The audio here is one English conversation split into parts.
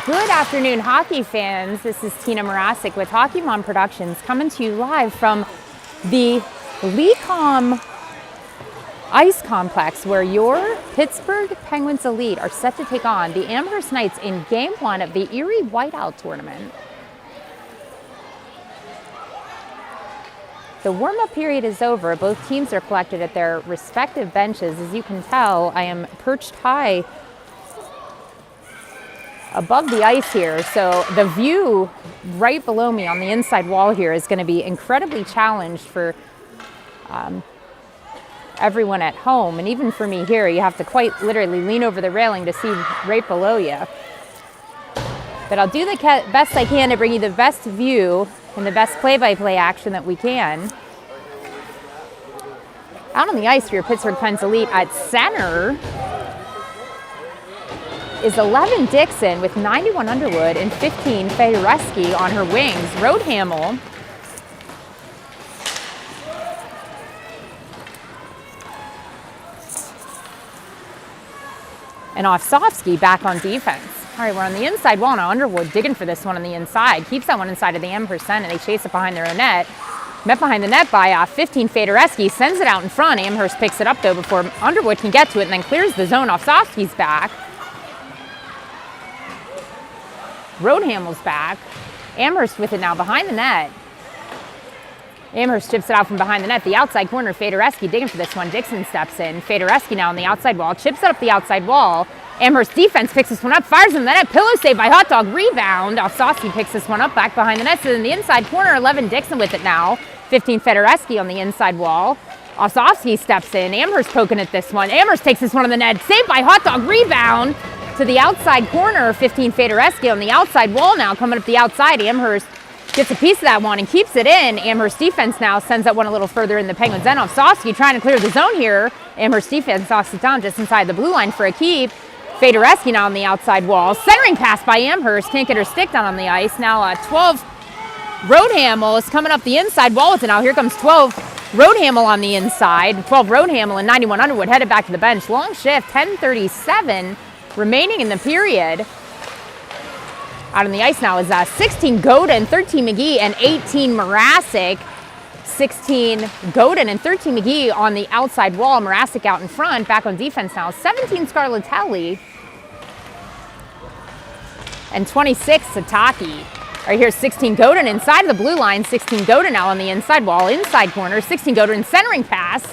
Good afternoon, hockey fans. This is Tina Morasic with Hockey Mom Productions coming to you live from the Lecom Ice Complex, where your Pittsburgh Penguins Elite are set to take on the Amherst Knights in Game 1 of the Erie Whiteout Tournament. The warm-up period is over. Both teams are collected at their respective benches. As you can tell, I am perched high above the ice here, so the view right below me on the inside wall here is going to be incredibly challenged for everyone at home, and even for me here, you have to quite literally lean over the railing to see right below you. But I'll do the best I can to bring you the best view and the best play-by-play action that we can. Out on the ice for your Pittsburgh Pens Elite at center is 11 Dixon with 91 Underwood and 15 Fedoreski on her wings. Roadhamel and Ofsovsky back on defense. All right, we're on the inside wall now. Underwood digging for this one on the inside. Keeps that one inside of the Amherst end, and they chase it behind their own net. Met behind the net by 15 Fedoreski. Sends it out in front. Amherst picks it up, though, before Underwood can get to it, and then clears the zone. Ofsovsky's back. Roadhamel's back. Amherst with it now behind the net. Amherst chips it out from behind the net. The outside corner, Fedoreski digging for this one. Dixon steps in. Fedoreski now on the outside wall. Chips it up the outside wall. Amherst defense picks this one up. Fires in the net. Pillow save by Hot Dog. Rebound. Ofsovsky picks this one up back behind the net. So in the inside corner, 11 Dixon with it now. 15 Fedoreski on the inside wall. Ofsovsky steps in. Amherst poking at this one. Amherst takes this one on the net. Saved by Hot Dog. Rebound to the outside corner. 15 Fedoreski on the outside wall now. Coming up the outside. Amherst gets a piece of that one and keeps it in. Amherst defense now sends that one a little further in the Penguins' end. Ofsovsky trying to clear the zone here. Amherst defense knocks it down just inside the blue line for a keep. Fedoreski now on the outside wall. Centering pass by Amherst. Can't get her stick down on the ice. Now 12 Roadhamel is coming up the inside wall with it now. Here comes 12 Roadhamel on the inside. 12 Roadhamel and 91 Underwood headed back to the bench. Long shift, 10:37 remaining in the period. Out on the ice now is 16 Godin, 13 McGee, and 18 Morasic. 16 Godin and 13 McGee on the outside wall. Morasic out in front, back on defense now. 17 Scarlatelli and 26 Sataki. Right here, 16 Godin inside of the blue line. 16 Godin now on the inside wall, inside corner. 16 Godin centering pass.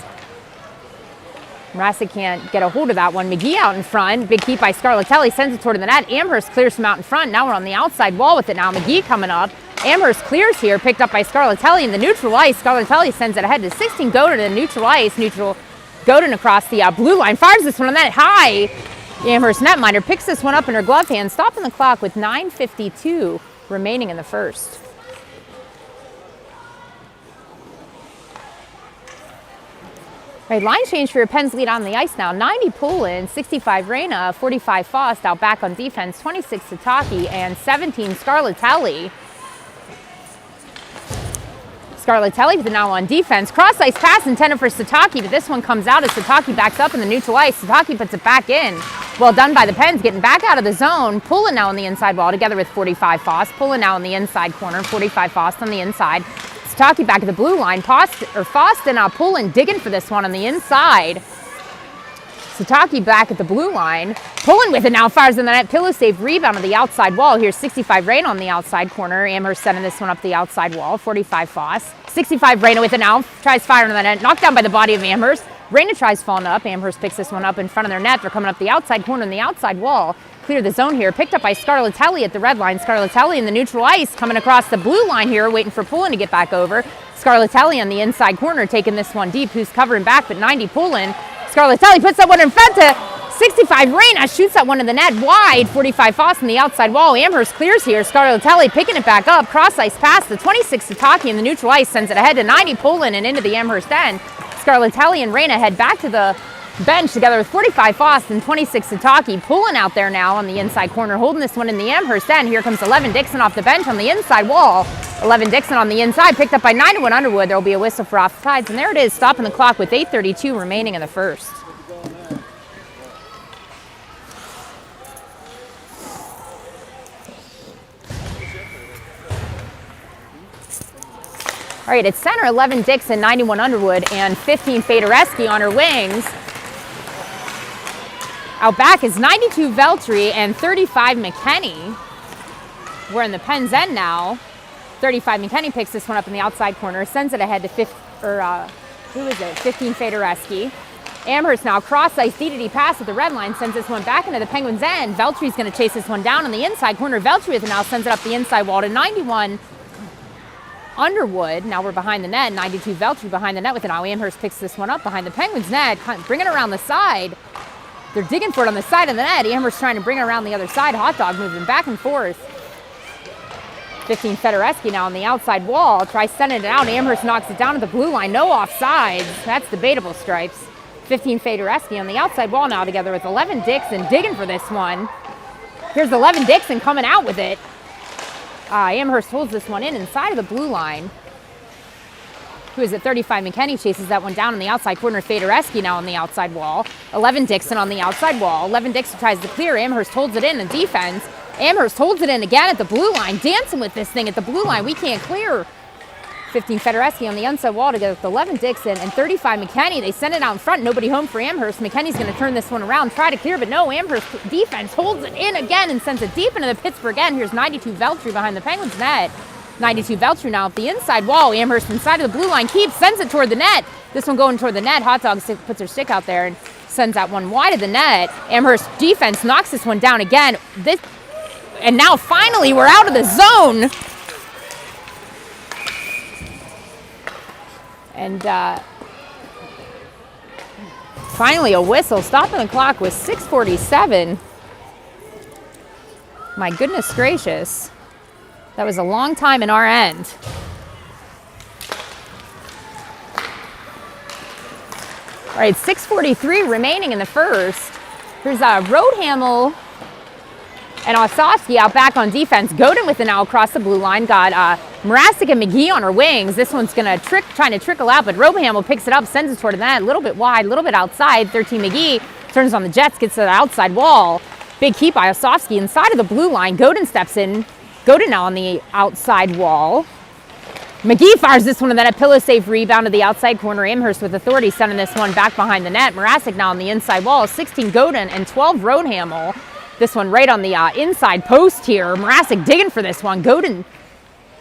Morasic can't get a hold of that one. McGee out in front. Big keep by Scarlatelli. Sends it toward the net. Amherst clears from out in front. Now we're on the outside wall with it now. McGee coming up. Amherst clears here. Picked up by Scarlatelli in the neutral ice. Scarlatelli sends it ahead to 16 Godin in neutral ice. Neutral Godin across the blue line. Fires this one on that high. The Amherst netminder picks this one up in her glove hand. Stopping the clock with 9:52 remaining in the first. Right, line change for your Pens lead on the ice now. 90 Poulin, 65 Reyna, 45 Faust out back on defense, 26 Sataki, and 17 Scarlatelli. Scarlatelli with it now on defense. Cross ice pass intended for Sataki, but this one comes out as Sataki backs up in the neutral ice. Sataki puts it back in. Well done by the Pens, getting back out of the zone. Poulin now on the inside wall together with 45 Faust. Poulin now on the inside corner, 45 Faust on the inside. Sataki back at the blue line. Faust and Poulin digging for this one on the inside. Sataki back at the blue line. Poulin with it now, fires in the net. Pillow save, rebound on the outside wall. Here's 65 Reyna on the outside corner. Amherst sending this one up the outside wall. 45 Faust. 65 Reyna with it now. Tries firing on the net. Knocked down by the body of Amherst. Reyna tries falling up. Amherst picks this one up in front of their net. They're coming up the outside corner and the outside wall. Clear the zone here. Picked up by Scarlatelli at the red line. Scarlatelli in the neutral ice coming across the blue line here, waiting for Poulin to get back over. Scarlatelli on the inside corner taking this one deep. Who's covering back, but 90 Poulin. Scarlatelli puts that one in front to 65 Reyna. Shoots that one in the net wide. 45 Faust on the outside wall. Amherst clears here. Scarlatelli picking it back up. Cross ice pass. The 26 Sataki in the neutral ice sends it ahead to 90 Poulin and into the Amherst end. Scarlatelli and Reyna head back to the bench together with 45 Faust and 26 Sataki. Poulin out there now on the inside corner, holding this one in the Amherst end. Here comes 11 Dixon off the bench on the inside wall. 11 Dixon on the inside, picked up by 91 Underwood. There will be a whistle for offsides, and there it is, stopping the clock with 8:32 remaining in the first. All right, at center, 11 Dixon, 91 Underwood, and 15 Fedoreski on her wings. Out back is 92 Veltri and 35 McKinney. We're in the Penn's end now. 35 McKinney picks this one up in the outside corner, sends it ahead to 15 Fedoreski. Amherst now cross ice DDD pass at the red line, sends this one back into the Penguins' end. Veltri's going to chase this one down on the inside corner. Veltri with it now sends it up the inside wall to 91 Underwood. Now we're behind the net. 92 Veltri behind the net with it now. Amherst picks this one up behind the Penguins' net, bringing it around the side. They're digging for it on the side of the net. Amherst trying to bring it around the other side. Hot dog moving back and forth. 15 Fedoreski now on the outside wall. Tries sending it out. Amherst knocks it down at the blue line. No offsides. That's debatable, Stripes. 15 Fedoreski on the outside wall now together with 11 Dixon digging for this one. Here's 11 Dixon coming out with it. Amherst holds this one in inside of the blue line. Who is it? 35 McKinney chases that one down on the outside corner. Fedoreski now on the outside wall. 11 Dixon on the outside wall. 11 Dixon tries to clear. Amherst holds it in defense. Amherst holds it in again at the blue line. Dancing with this thing at the blue line. We can't clear. 15 Fedoreski on the inside wall together with 11 Dixon and 35 McKinney. They send it out in front. Nobody home for Amherst. McKinney's going to turn this one around, try to clear, but no. Amherst defense holds it in again and sends it deep into the Pittsburgh end. Here's 92 Veltri behind the Penguins' net. 92 Veltri now at the inside wall. Amherst inside of the blue line keeps, sends it toward the net. This one going toward the net. Hot Dog puts her stick out there and sends that one wide of the net. Amherst defense knocks this one down again. And now finally we're out of the zone. And finally a whistle. Stopping the clock was 6:47. My goodness gracious. That was a long time in our end. All right, 6:43 remaining in the first. Here's Roadhamel and Osofsky out back on defense. Godin with it now across the blue line. Got Mrazek and McGee on her wings. This one's trying to trickle out, but Roadhamel picks it up, sends it toward the net. A little bit wide, a little bit outside. 13 McGee turns on the Jets, gets to the outside wall. Big keep by Osofsky inside of the blue line. Godin steps in. Godin now on the outside wall. McGee fires this one to the net. Pillow safe rebound to the outside corner. Amherst with authority sending this one back behind the net. Mrazek now on the inside wall. 16 Godin and 12 Roadhamel. This one right on the inside post here. Mrazek digging for this one. Godin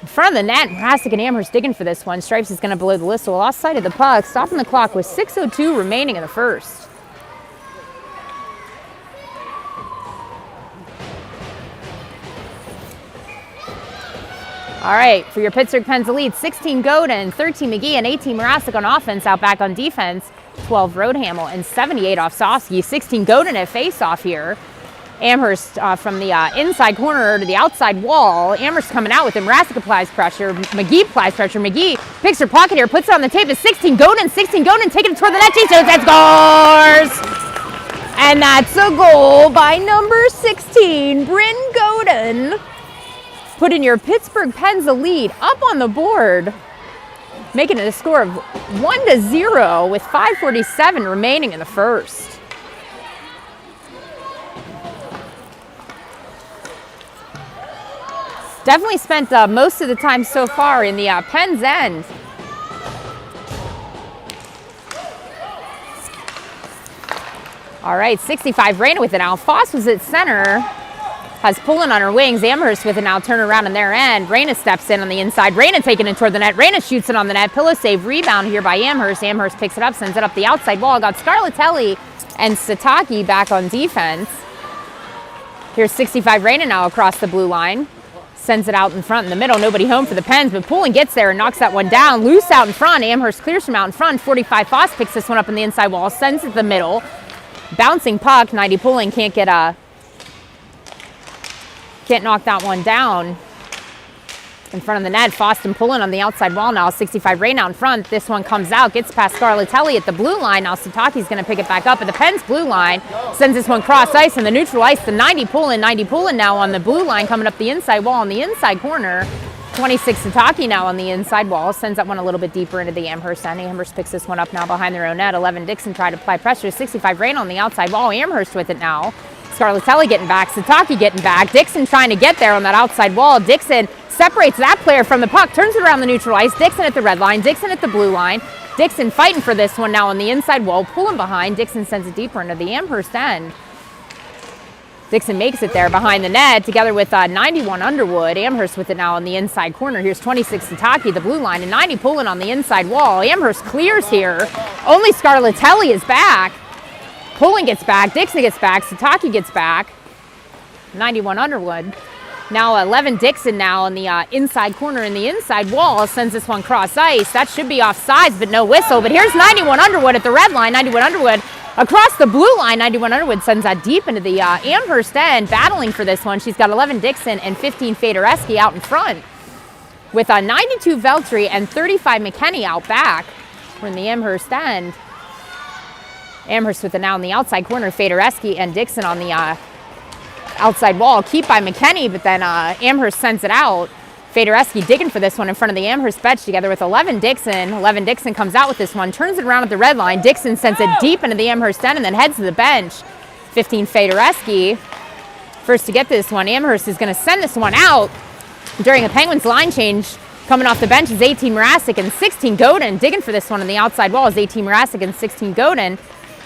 in front of the net. Mrazek and Amherst digging for this one. Stripes is going to blow the whistle. Lost sight of the puck. Stopping the clock with 6:02 remaining in the first. All right, for your Pittsburgh Pens elite, 16 Godin, 13 McGee, and 18 Mrazek on offense. Out back on defense, 12 Roadhamel, and 78 Osofsky. 16 Godin at face-off here. Amherst from the inside corner to the outside wall. Amherst coming out with him. Mrazek applies pressure. McGee applies pressure. McGee picks her pocket here, puts it on the tape. It's 16 Godin, taking it toward the net. She shoots and scores! And that's a goal by number 16, Bryn Godin. Putting your Pittsburgh Pens elite up on the board, making it a score of 1-0 with 5:47 remaining in the first. Definitely spent most of the time so far in the Pens end. All right, 65 Reyna with it now. Foss was at center. Has pulling on her wings. Amherst with it now. Turn around on their end. Reyna steps in on the inside. Reyna taking it toward the net. Reyna shoots it on the net. Pillow save rebound here by Amherst. Amherst picks it up, sends it up the outside wall. Got Scarlatelli and Sataki back on defense. Here's 65 Reyna now across the blue line. Sends it out in front in the middle. Nobody home for the Pens, but Poulin gets there and knocks that one down. Loose out in front. Amherst clears from out in front. 45 Foss picks this one up in the inside wall. Sends it the middle. Bouncing puck. 90 Poulin can't knock that one down in front of the net. Foston pulling on the outside wall now. 65 Reyna in front. This one comes out, gets past Scarlatelli at the blue line. Now Sataki's going to pick it back up at the Pens blue line. Sends this one cross ice and the neutral ice to 90 Poulin. 90 Poulin now on the blue line coming up the inside wall on the inside corner. 26 Sataki now on the inside wall. Sends that one a little bit deeper into the Amherst end. Amherst picks this one up now behind their own net. 11 Dixon tried to apply pressure. 65 Reyna on the outside wall. Amherst with it now. Scarlatelli getting back, Sataki getting back. Dixon trying to get there on that outside wall. Dixon separates that player from the puck, turns it around the neutral ice. Dixon at the red line, Dixon at the blue line. Dixon fighting for this one now on the inside wall, pulling behind. Dixon sends it deeper into the Amherst end. Dixon makes it there behind the net together with 91 Underwood. Amherst with it now on the inside corner. Here's 26 Sataki, the blue line, and 90 pulling on the inside wall. Amherst clears here. Only Scarlatelli is back. Pulling gets back, Dixon gets back, Sataki gets back. 91 Underwood. Now 11 Dixon now on the inside corner in the inside wall sends this one cross ice. That should be offsides, but no whistle. But here's 91 Underwood at the red line. 91 Underwood across the blue line. 91 Underwood sends that deep into the Amherst end, battling for this one. She's got 11 Dixon and 15 Fedoreski out in front, with 92 Veltri and 35 McKenney out back. We're in the Amherst end. Amherst with it now on the outside corner. Fedoreski and Dixon on the outside wall, keep by McKenney, but then Amherst sends it out. Fedoreski digging for this one in front of the Amherst bench together with 11 Dixon. 11 Dixon comes out with this one, turns it around at the red line. Dixon sends it deep into the Amherst end and then heads to the bench. 15 Fedoreski. First to get this one, Amherst is going to send this one out during a Penguins line change. Coming off the bench is 18 Mrazek and 16 Godin. Digging for this one on the outside wall is 18 Mrazek and 16 Godin.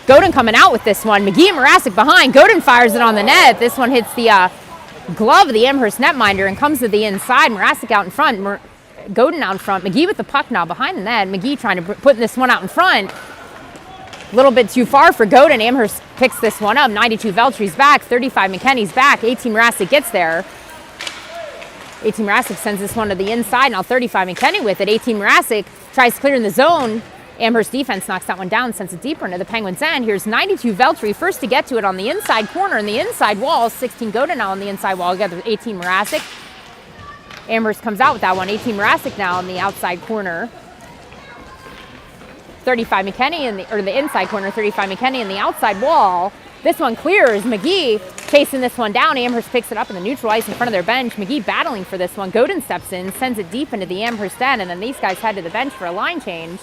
Godin coming out with this one. McGee and Mrazek behind. Godin fires it on the net. This one hits the glove of the Amherst netminder and comes to the inside. Mrazek out in front. Godin out in front. McGee with the puck now behind the net. McGee trying to put this one out in front. A little bit too far for Godin. Amherst picks this one up. 92 Veltri's back. 35 McKenney's back. 18 Mrazek gets there. 18 Mrazek sends this one to the inside. Now 35 McKenney with it. 18 Mrazek tries clearing the zone. Amherst defense knocks that one down, sends it deeper into the Penguins' end. Here's 92 Veltri, first to get to it on the inside corner and the inside wall. 16 Godin now on the inside wall, together with 18 Mrazek. Amherst comes out with that one. 18 Mrazek now on the outside corner. 35 McKenney in the inside corner. 35 McKenney in the outside wall. This one clears. McGee chasing this one down. Amherst picks it up in the neutral ice in front of their bench. McGee battling for this one. Godin steps in, sends it deep into the Amherst end, and then these guys head to the bench for a line change.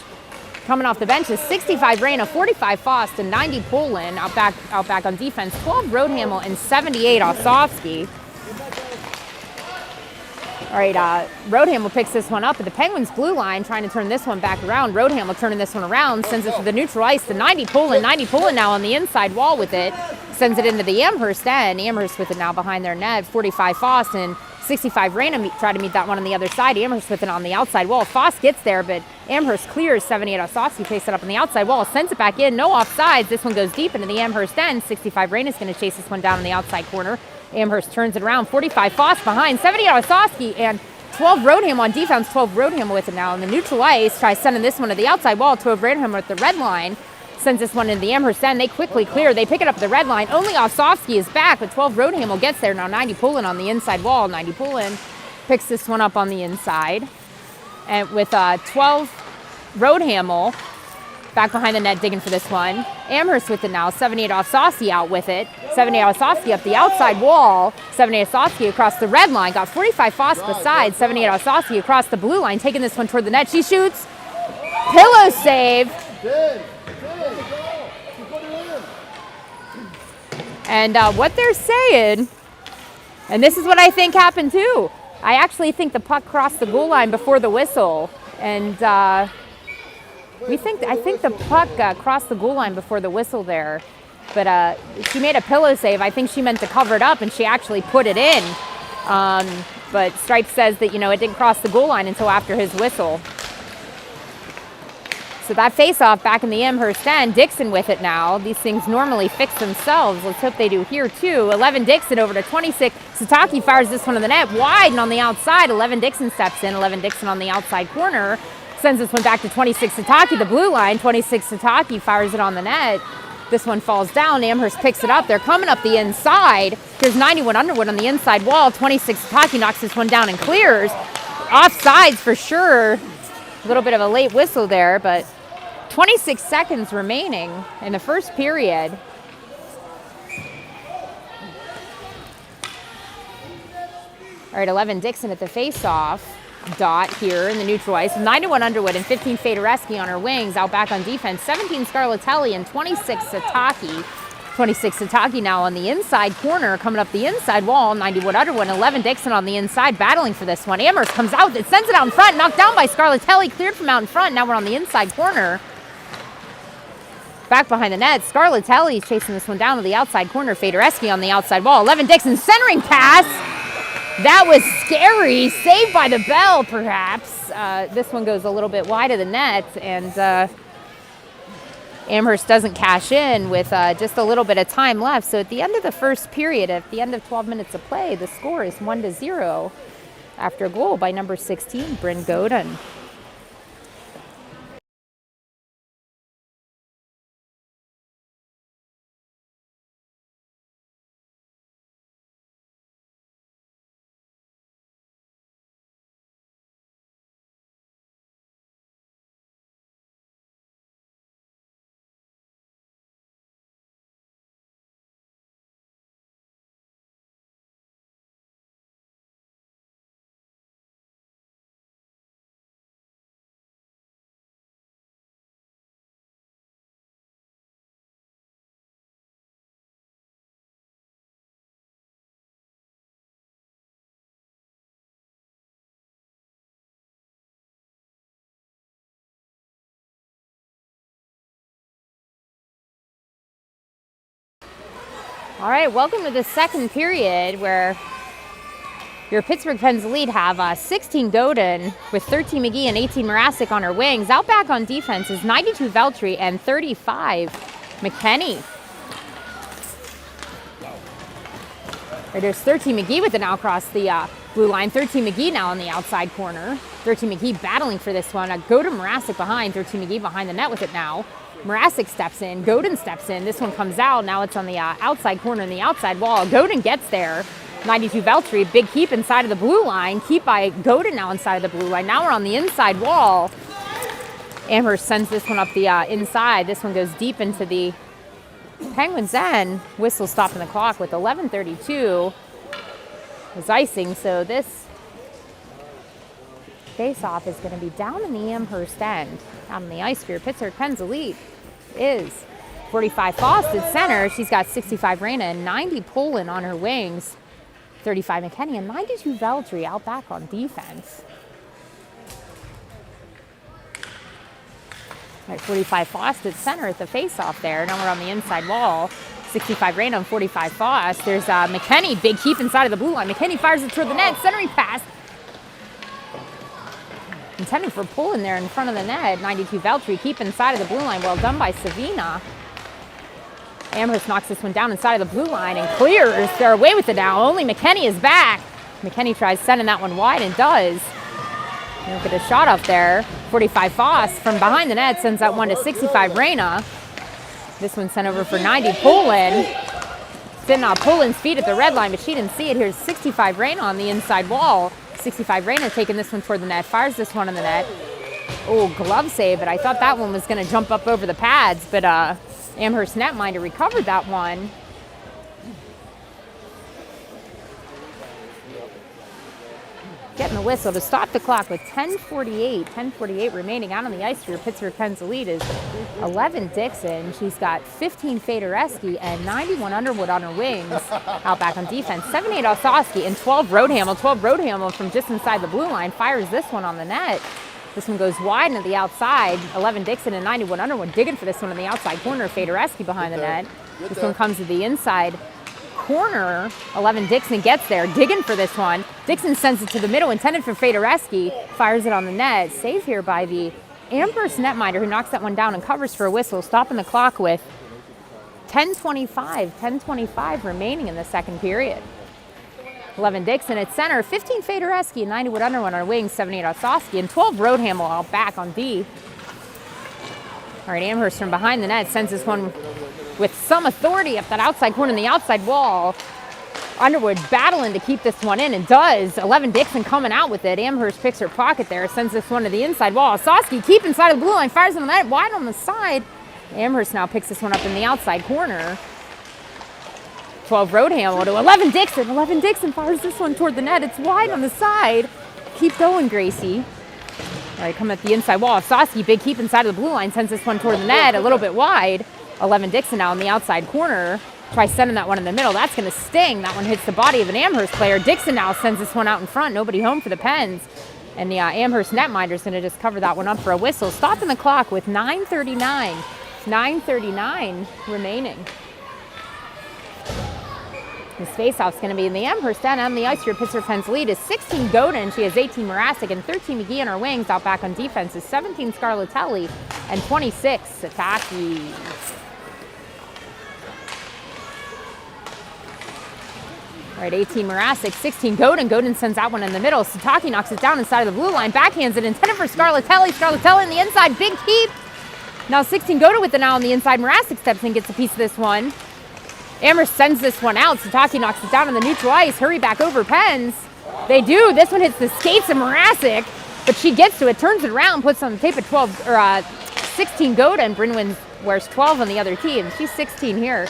Coming off the bench is 65 Reyna, 45 Fost, and 90 Poland out back on defense. 12 Roadhamel and 78 Osofsky. All right, Roadhamel picks this one up at the Penguins blue line, trying to turn this one back around. Roadhamel turning this one around, sends it to the neutral ice to 90 Poland. 90 Poland now on the inside wall with it, sends it into the Amherst end. Amherst with it now behind their net. 45 Fost and 65 Reyna try to meet that one on the other side. Amherst with it on the outside wall. Fost gets there, but Amherst clears. 78 Osofsky takes it up on the outside wall, sends it back in. No offsides. This one goes deep into the Amherst end. 65 Reyna is going to chase this one down on the outside corner. Amherst turns it around. 45 Fost behind. 78 Osofsky and 12 Roadhamel on defense. 12 Roadhamel with it now on the neutral ice. Tries sending this one to the outside wall. 12 Roadhamel at the red line. Sends this one into the Amherst end. They quickly clear. They pick it up at the red line. Only Osofsky is back, but 12 Roadhamel gets there. Now 90 Poland on the inside wall. 90 Poland picks this one up on the inside. And with 12 Roadhamel back behind the net digging for this one. Amherst with it now. 78 Osofsky out with it. 78 Osofsky up the outside wall. 78 Osofsky across the red line. Got 45 Fost beside. 78 Osofsky across the blue line, taking this one toward the net. She shoots. Pillow save. And what they're saying, and this is what I think happened too. I actually think the puck crossed the goal line before the whistle, and I think the puck crossed the goal line before the whistle there. But she made a pillow save. I think she meant to cover it up, and she actually put it in. But Stripes says that it didn't cross the goal line until after his whistle. So that face-off back in the Amherst end. Dixon with it now. These things normally fix themselves. Let's hope they do here too. 11 Dixon over to 26. Sataki fires this one to the net. Wide and on the outside. 11 Dixon steps in. 11 Dixon on the outside corner. Sends this one back to 26 Sataki, the blue line. 26 Sataki fires it on the net. This one falls down. Amherst picks it up. They're coming up the inside. Here's 91 Underwood on the inside wall. 26 Sataki knocks this one down and clears. Offsides for sure. A little bit of a late whistle there, but 26 seconds remaining in the first period. All right, 11 Dixon at the face-off dot here in the neutral ice. 91 Underwood and 15 Fedoreski on her wings. Out back on defense, 17 Scarlatelli and 26 Sataki. 26 Sataki now on the inside corner, coming up the inside wall. 91 Underwood, 11 Dixon on the inside, battling for this one. Amherst comes out, it sends it out in front, knocked down by Scarlatelli, cleared from out in front. Now we're on the inside corner. Back behind the net, Scarlatelli chasing this one down to the outside corner. Fedoreski on the outside wall. 11 Dixon centering pass. That was scary. Saved by the bell, perhaps. This one goes a little bit wide of the net, and Amherst doesn't cash in with just a little bit of time left. So at the end of the first period, at the end of 12 minutes of play, the score is 1-0 after a goal by number 16, Bryn Godin. All right, welcome to the second period where your Pittsburgh Pens Elite have 16 Godin with 13 McGee and 18 Morasic on her wings. Out back on defense is 92 Veltri and 35 McKenney. There's 13 McGee with it now across the blue line. 13 McGee now on the outside corner. 13 McGee battling for this one. Godin Morasic behind. 13 McGee behind the net with it now. Morasic steps in, Godin steps in, this one comes out, now it's on the outside corner and the outside wall. Godin gets there, 92 Veltri, big keep inside of the blue line, keep by Godin now inside of the blue line. Now we're on the inside wall. Amherst sends this one up the inside, this one goes deep into the Penguins' end. Whistle stopping the clock with 11:32 was icing, so this face-off is going to be down in the Amherst end. Out on the ice for your Pittsburgh Pens Elite is 45 Faust at center. She's got 65 Reyna and 90 Poland on her wings. 35 McKenney and 92 Veltri out back on defense. All right, 45 Faust at center at the face-off there. Now we're on the inside wall. 65 Reyna and 45 Faust. There's McKenney, big keep inside of the blue line. McKenney fires it toward the net, centering pass. Intended for Poland there in front of the net. 92 Veltri, keep inside of the blue line. Well done by Savina. Amherst knocks this one down inside of the blue line and clears. They're away with it now. Only McKenney is back. McKenney tries sending that one wide and does. Look at a shot up there. 45 Faust from behind the net sends that one to 65 Reyna. This one sent over for 90 Poland. Sitting on Poland's feet at the red line, but she didn't see it. Here's 65 Reyna on the inside wall. 65 Reyna taking this one toward the net, fires this one in the net. Oh, glove save, but I thought that one was going to jump up over the pads, but Amherst netminder recovered that one. Getting the whistle to stop the clock with 10:48 remaining. Out on the ice for your Pittsburgh Pens Elite is 11 Dixon. She's got 15 Fedoreski and 91 Underwood on her wings. Out back on defense, 78 Osowski and 12 Roadhamel. 12 Roadhamel from just inside the blue line fires this one on the net. This one goes wide into the outside. 11 Dixon and 91 Underwood digging for this one in the outside corner. Fedoreski behind the net. This one comes to the inside corner. 11 Dixon gets there, digging for this one. Dixon sends it to the middle, intended for Fedoreski, fires it on the net. Save here by the Amherst netminder, who knocks that one down and covers for a whistle, stopping the clock with 10:25 remaining in the second period. 11 Dixon at center, 15 Fedoreski, 91 Underwood on her wings, 78 Osowski, and 12 Roadhamel out back on D. All right, Amherst from behind the net sends this one with some authority up that outside corner and the outside wall. Underwood battling to keep this one in and does. 11 Dixon coming out with it. Amherst picks her pocket there, sends this one to the inside wall. Osowski keep inside of the blue line, fires it on the net, wide on the side. Amherst now picks this one up in the outside corner. 12 Roadhamel to 11 Dixon. 11 Dixon fires this one toward the net. It's wide on the side. Keep going, Gracie. All right, come at the inside wall. Osowski, big keep inside of the blue line, sends this one toward the net, a little bit wide. 11 Dixon now in the outside corner. Try sending that one in the middle. That's going to sting. That one hits the body of an Amherst player. Dixon now sends this one out in front. Nobody home for the Pens. And the Amherst netminder is going to just cover that one up for a whistle. Stopping the clock with 9:39 remaining. This faceoff is going to be in the Amherst end. On the ice here, Pittsburgh Pens lead is 16 Godin. She has 18 Morasic and 13 McGee on her wings. Out back on defense is 17 Scarlatelli and 26 Sataki. All right, 18 Morasic, 16 Godin. Godin sends that one in the middle. Sataki knocks it down inside of the blue line. Backhands it, intended for Scarlatelli. Scarlatelli in the inside, big keep. Now 16 Godin with the now on the inside. Morasic steps in, gets a piece of this one. Amherst sends this one out. Sataki knocks it down on the neutral ice. Hurry back over, Pens. They do. This one hits the skates of Morasic, but she gets to it, turns it around, puts on the tape at 16 Godin. Brynwyn wears 12 on the other team. She's 16 here.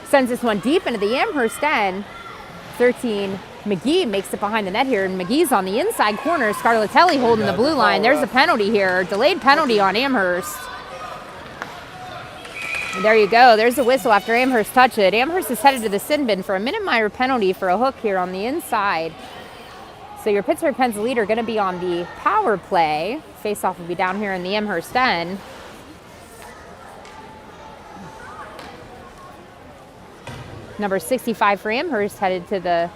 Sends this one deep into the Amherst end. 13 McGee makes it behind the net here, and McGee's on the inside corner. Scarlatelli holding the blue line. There's a penalty here. Delayed penalty on Amherst. And there you go. There's a whistle after Amherst touched it. Amherst is headed to the sin bin for a minute minor penalty for a hook here on the inside. So your Pittsburgh Pens lead are going to be on the power play. Face-off will be down here in the Amherst end. Number 65 for Amherst headed to the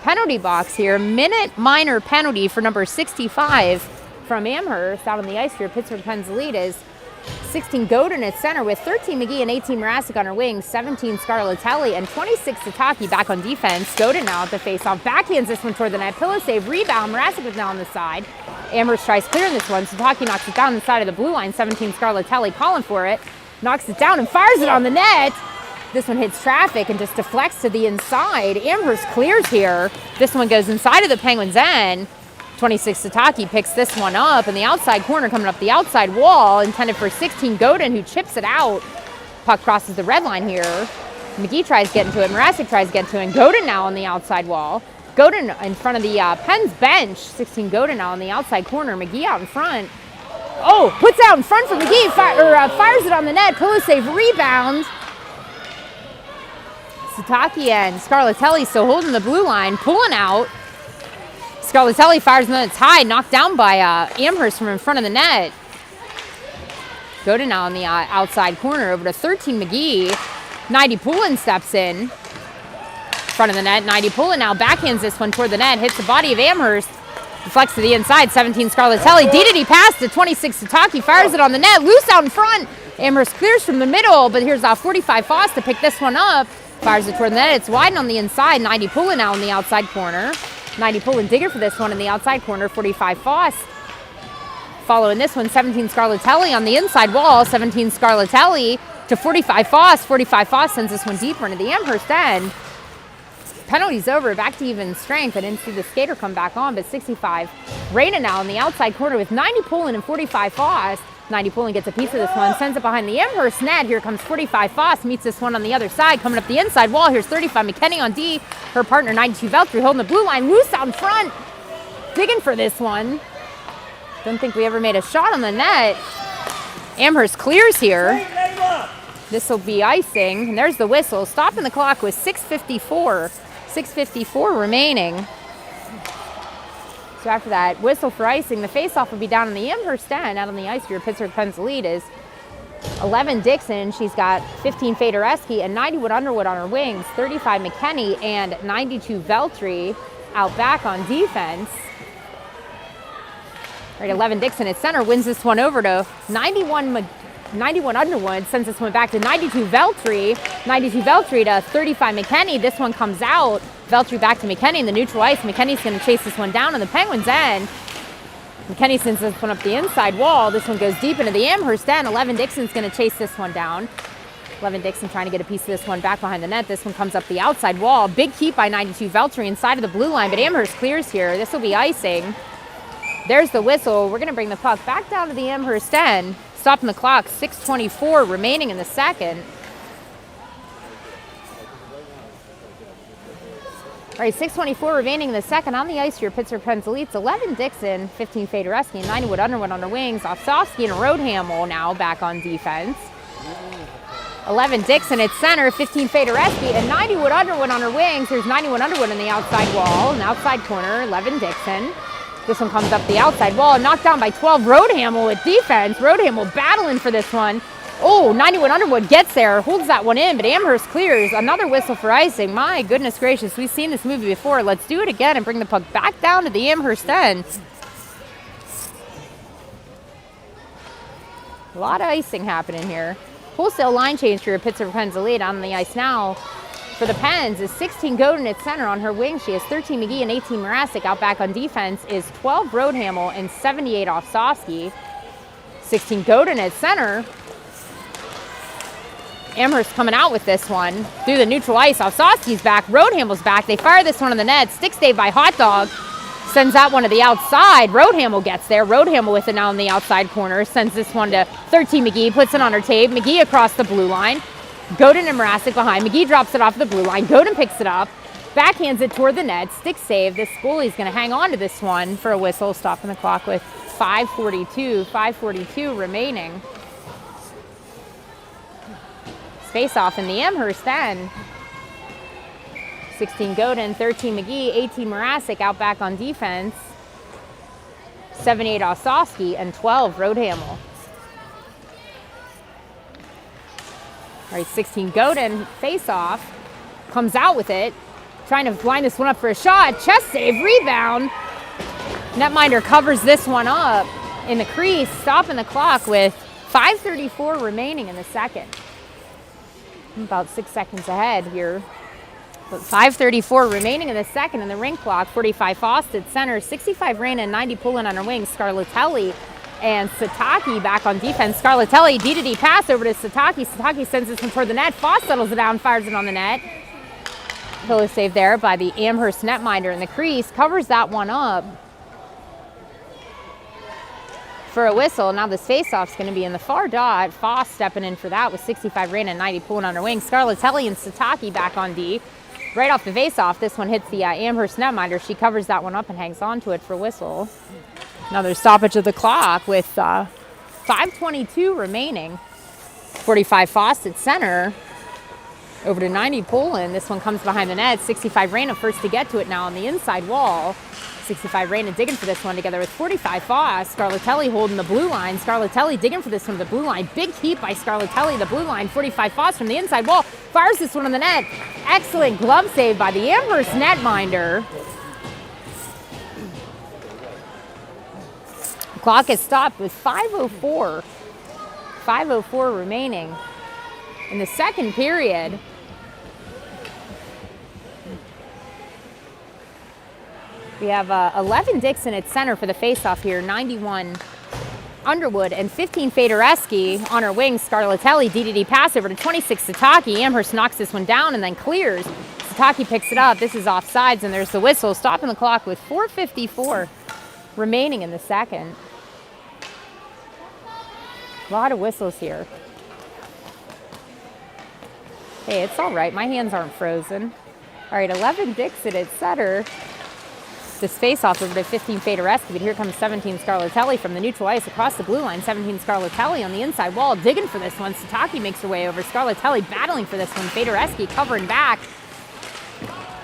penalty box here. Minute minor penalty for number 65 from Amherst. Out on the ice here, Pittsburgh Pens lead is 16 Godin at center with 13 McGee and 18 Morasic on her wings, 17 Scarlatelli and 26 Sataki back on defense. Godin now at the face-off. Backhands this one toward the net. Pillow save, rebound. Morasic is now on the side. Amherst tries clearing this one. Sataki knocks it down the side of the blue line. 17 Scarlatelli calling for it. Knocks it down and fires it on the net. This one hits traffic and just deflects to the inside. Amherst clears here. This one goes inside of the Penguins' end. 26 Sataki picks this one up in the outside corner, coming up the outside wall, intended for 16 Godin, who chips it out. Puck crosses the red line here. McGee tries getting to it. Morasic tries getting to it. And Godin now on the outside wall. Godin in front of the Pens bench. 16 Godin now on the outside corner. McGee out in front. Oh, puts out in front for McGee. Fires it on the net. Pillow save, rebound. Sataki and Scarlatelli still holding the blue line, pulling out. Scarlatelli fires and then it's high, knocked down by Amherst from in front of the net. Godin now on the outside corner over to 13 McGee. 90 Poulin steps in front of the net. 90 Poulin now backhands this one toward the net, hits the body of Amherst, deflects to the inside. 17 Scarlatelli, DDD pass to 26 Sataki, fires it on the net, loose out in front. Amherst clears from the middle, but here's 45 Foss to pick this one up. Fires it toward the net. It's wide on the inside. 90 Poulin now in the outside corner. 90 Poulin digger for this one in the outside corner. 45 Foss. Following this one, 17 Scarlatelli on the inside wall. 17 Scarlatelli to 45 Foss. 45 Foss sends this one deeper into the Amherst end. Penalty's over. Back to even strength. I didn't see the skater come back on, but 65 Reyna now in the outside corner with 90 Poulin and 45 Foss. 90 Poulin gets a piece of this one, sends it behind the Amherst net. Here comes 45 Foss, meets this one on the other side, coming up the inside wall. Here's 35 McKenney on D. Her partner, 92 Veltri, holding the blue line, loose out in front. Digging for this one. Don't think we ever made a shot on the net. Amherst clears here. This will be icing, and there's the whistle. Stopping the clock with 6:54 remaining. So after that whistle for icing, the face-off will be down in the Amherst end. Out on the ice for your Pittsburgh Pens lead is 11 Dixon. She's got 15 Fedoreski and 90 Underwood on her wings, 35 McKenney and 92 Veltri out back on defense. All right, 11 Dixon at center wins this one over to 91 Underwood, sends this one back to 92 Veltri. 92 Veltri to 35 McKenney. This one comes out. Veltri back to McKenney in the neutral ice. McKenney's going to chase this one down on the Penguins' end. McKenney sends this one up the inside wall. This one goes deep into the Amherst end. 11 Dixon's going to chase this one down. 11 Dixon trying to get a piece of this one back behind the net. This one comes up the outside wall. Big keep by 92 Veltri inside of the blue line, but Amherst clears here. This will be icing. There's the whistle. We're going to bring the puck back down to the Amherst end. Stopping the clock, 6:24 remaining in the second. All right, 6:24 remaining in the second. On the ice here, Pittsburgh Pens elites, 11 Dixon, 15 Fedoreski, and 90 Underwood on their wings. Osofsky and Roadhamel now back on defense. 11 Dixon at center, 15 Fedoreski, and 91 Underwood on her wings. Here's 91 Underwood in the outside wall, an outside corner, 11 Dixon. This one comes up the outside wall, knocked down by 12 Roadhamel with defense. Roadhamel battling for this one. Oh, 91 Underwood gets there, holds that one in, but Amherst clears. Another whistle for icing. My goodness gracious, we've seen this movie before. Let's do it again and bring the puck back down to the Amherst end. A lot of icing happening here. Wholesale line change for your Pittsburgh Pens lead on the ice now. For the Pens is 16 Godin at center on her wing. She has 13 McGee and 18 Mrazek. Out back on defense is 12 Roadhamel and 78 Ofsofsky. 16 Godin at center. Amherst coming out with this one through the neutral ice. Ofsofsky's back. Roadhamel's back. They fire this one on the net. Stick save by Hot Dog. Sends that one to the outside. Roadhamel gets there. Roadhamel with it now in the outside corner. Sends this one to 13 McGee. Puts it on her tape. McGee across the blue line. Godin and Mrazek behind. McGee drops it off the blue line. Godin picks it up. Backhands it toward the net. Stick save. This goalie's going to hang on to this one for a whistle. Stopping the clock with 5:42 remaining. Face off in the Amherst end. 16 Godin, 13 McGee, 18 Mrazek out back on defense. 78 Ofsofsky and 12 Roadhamel. All right, 16 Godin, face off, comes out with it, trying to line this one up for a shot. Chest save, rebound. Netminder covers this one up in the crease, stopping the clock with 5:34 remaining in the second. About 6 seconds ahead here. But 5:34 remaining in the second in the ring clock. 45 Faust at center, 65 Rain and 90 Pullen on her wings. Scarlatelli and Sataki back on defense. Scarlatelli, D-to-D pass over to Sataki. Sataki sends this one toward the net. Faust settles it down, fires it on the net. Pillow save there by the Amherst netminder in the crease. Covers that one up for a whistle. Now this faceoff's going to be in the far dot. Faust stepping in for that with 65 Rain and 90 Pullen on her wings. Scarlatelli and Sataki back on D. Right off the face-off, this one hits the Amherst netminder. She covers that one up and hangs on to it for whistle. Another stoppage of the clock with 5:22 remaining. 45 Faust at center. Over to 90 Poland. This one comes behind the net. 65 Raina first to get to it now on the inside wall. 65 Raina digging for this one together with 45 Faust. Scarlatelli holding the blue line. Scarlatelli digging for this one to the blue line. Big keep by Scarlatelli, the blue line. 45 Faust from the inside wall. Fires this one on the net. Excellent glove save by the Amherst netminder. The clock is stopped with 5:04 remaining in the second period. We have 11 Dixon at center for the faceoff here, 91 Underwood and 15 Fedoreski on her wings. Scarlatelli, D-to-D pass over to 26 Sataki. Amherst knocks this one down and then clears. Sataki picks it up. This is offsides and there's the whistle, stopping the clock with 4:54 remaining in the second. A lot of whistles here. Hey, it's all right. My hands aren't frozen. All right, 11 Dixon at center. This face-off over to 15 Fedoreski, but here comes 17 Scarlatelli from the neutral ice across the blue line. 17 Scarlatelli on the inside wall, digging for this one. Sataki makes her way over. Scarlatelli battling for this one. Fedoreski covering back.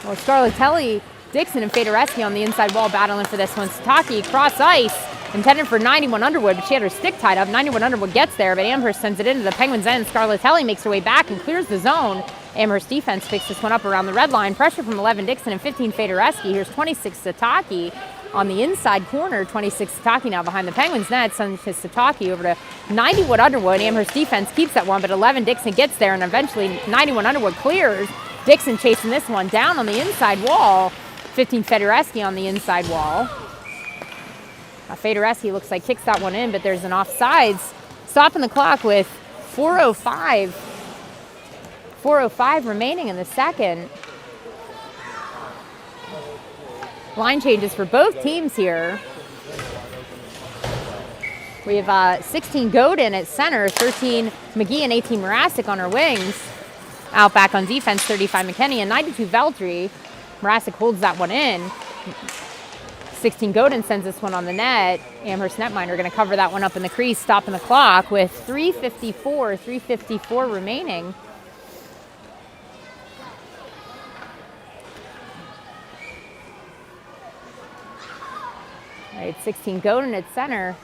Well, Scarlatelli, Dixon, and Fedoreski on the inside wall battling for this one. Sataki cross ice, intended for 91 Underwood, but she had her stick tied up. 91 Underwood gets there, but Amherst sends it into the Penguins' end. Scarlatelli makes her way back and clears the zone. Amherst defense picks this one up around the red line. Pressure from 11 Dixon and 15 Fedoreski. Here's 26 Sataki on the inside corner. 26 Sataki now behind the Penguins' net. Sends to Sataki over to 91 Underwood. Amherst defense keeps that one, but 11 Dixon gets there, and eventually 91 Underwood clears. Dixon chasing this one down on the inside wall. 15 Fedoreski on the inside wall. Fedoreski looks like kicks that one in, but there's an offsides. Stopping the clock with 4:05 remaining in the second. Line changes for both teams here. We have 16 Godin at center, 13 McGee and 18 Mrazek on her wings. Out back on defense, 35 McKinney and 92 Veltri. Mrazek holds that one in. 16 Godin sends this one on the net. Amherst netminder going to cover that one up in the crease, stopping the clock with 3:54 remaining. All right, 16 Godin at center.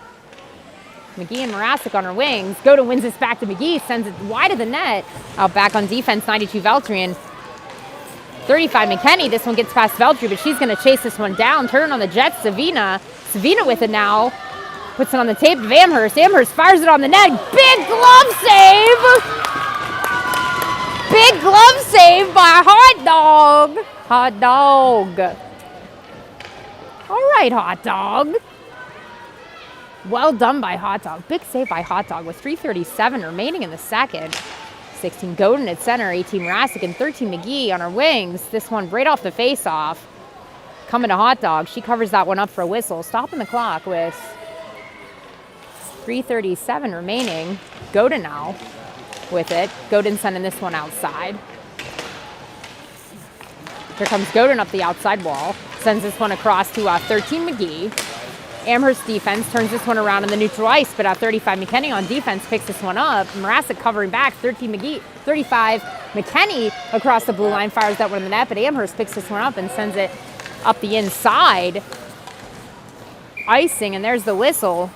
McGee and Morasic on her wings. Godin wins this back to McGee, sends it wide of the net. Out back on defense, 92 Veltri. 35 McKenney. This one gets past Veltri, but she's going to chase this one down. Turn on the Jets, Savina. Savina with it now. Puts it on the tape of Amherst. Amherst fires it on the net. Big glove save! Big glove save by Hot Dog. Hot Dog. All right, Hot Dog. Well done by Hot Dog. Big save by Hot Dog with 3:37 remaining in the second. 16 Godin at center, 18 Morasic, and 13 McGee on her wings. This one right off the face-off. Coming to Hot Dog. She covers that one up for a whistle. Stopping the clock with 3:37 remaining. Godin now with it. Godin sending this one outside. Here comes Godin up the outside wall. Sends this one across to 13 McGee. Amherst defense turns this one around in the neutral ice, but 35 McKenney on defense picks this one up. Morasic covering back, 35 McKenney across the blue line, fires that one in the net, but Amherst picks this one up and sends it up the inside. Icing, and there's the whistle.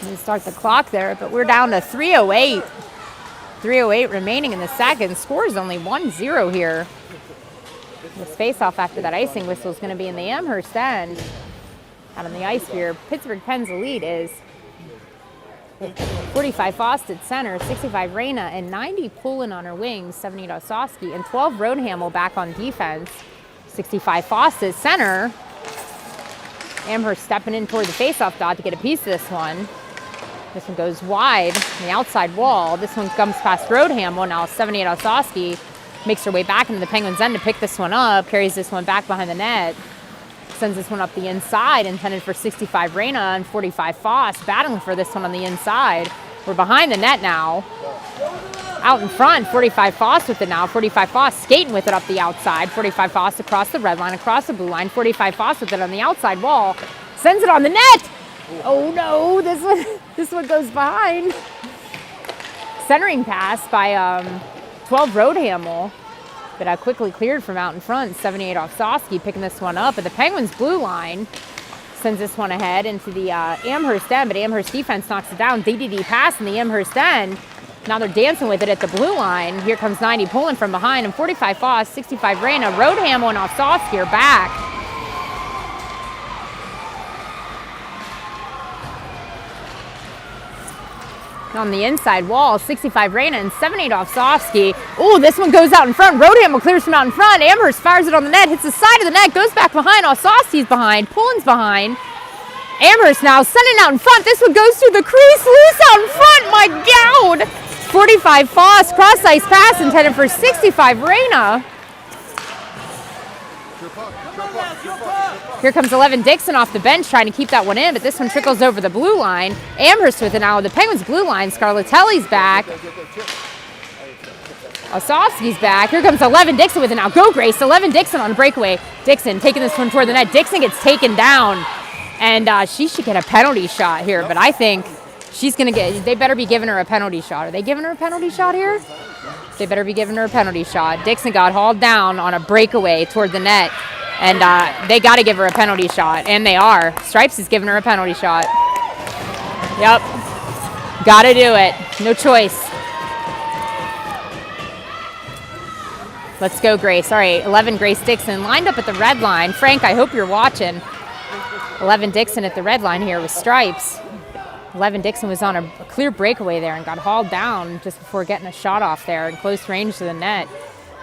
We start the clock there, but we're down to 3:08. 3:08 remaining in the second. Score is only 1-0 here. This face-off after that icing whistle is going to be in the Amherst end. Out on the ice here, Pittsburgh Penn's lead is 45 Fawcett center, 65 Reyna, and 90 Pullen on her wings, 78 Osowski, and 12 Roadhamel back on defense. 65 Fawcett center. Amherst stepping in toward the faceoff dot to get a piece of this one. This one goes wide on the outside wall. This one comes past Roadhamel. Now 78 Osowski makes her way back into the Penguins' end to pick this one up, carries this one back behind the net. Sends this one up the inside, intended for 65 Reyna and 45 Foss, battling for this one on the inside. We're behind the net now. Out in front, 45 Foss with it now. 45 Foss skating with it up the outside. 45 Foss across the red line, across the blue line. 45 Foss with it on the outside wall. Sends it on the net. Oh no, this one goes behind. Centering pass by 12 Roadhamel. But quickly cleared from out in front. 78 Osowski picking this one up. But the Penguins' blue line sends this one ahead into the Amherst end. But Amherst defense knocks it down. DDD pass in the Amherst end. Now they're dancing with it at the blue line. Here comes 90 pulling from behind. And 45 Foss, 65 Reyna. Roadhamel and Osowski are back. On the inside wall, 65 Reyna and 78 Osowski. Oh, this one goes out in front. Roadhamel clears from out in front. Amherst fires it on the net, hits the side of the net, goes back behind. Osowski's behind. Pullen's behind. Amherst now sending out in front. This one goes through the crease, loose out in front. My God! 45 Foss, cross ice pass intended for 65 Reyna. Here comes 11 Dixon off the bench trying to keep that one in, but this one trickles over the blue line. Amherst with it now. The Penguins' blue line. Scarlatelli's back. Osowski's back. Here comes 11 Dixon with it now. Go Grace. 11 Dixon on a breakaway. Dixon taking this one toward the net. Dixon gets taken down, and she should get a penalty shot here, but I think she's going to get – they better be giving her a penalty shot. Are they giving her a penalty shot here? They better be giving her a penalty shot. Dixon got hauled down on a breakaway toward the net. And they got to give her a penalty shot, and they are. Stripes is giving her a penalty shot. Yep. Got to do it. No choice. Let's go, Grace. All right, 11 Grace Dixon lined up at the red line. Frank, I hope you're watching. 11 Dixon at the red line here with Stripes. 11 Dixon was on a clear breakaway there and got hauled down just before getting a shot off there in close range to the net.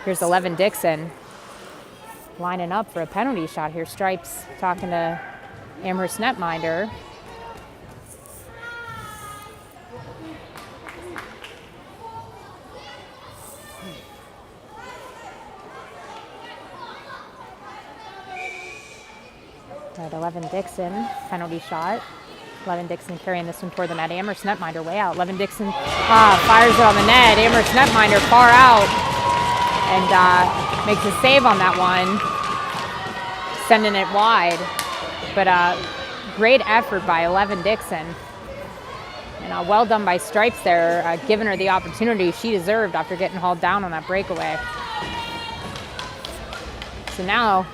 Here's 11 Dixon. Lining up for a penalty shot here. Stripes talking to Amherst netminder. All right, 11 Dixon, penalty shot. 11 Dixon carrying this one toward the net. Amherst netminder way out. 11 Dixon fires it on the net. Amherst netminder far out. And makes a save on that one, sending it wide. But great effort by 11 Dixon. And well done by Stripes there, giving her the opportunity she deserved after getting hauled down on that breakaway. So now,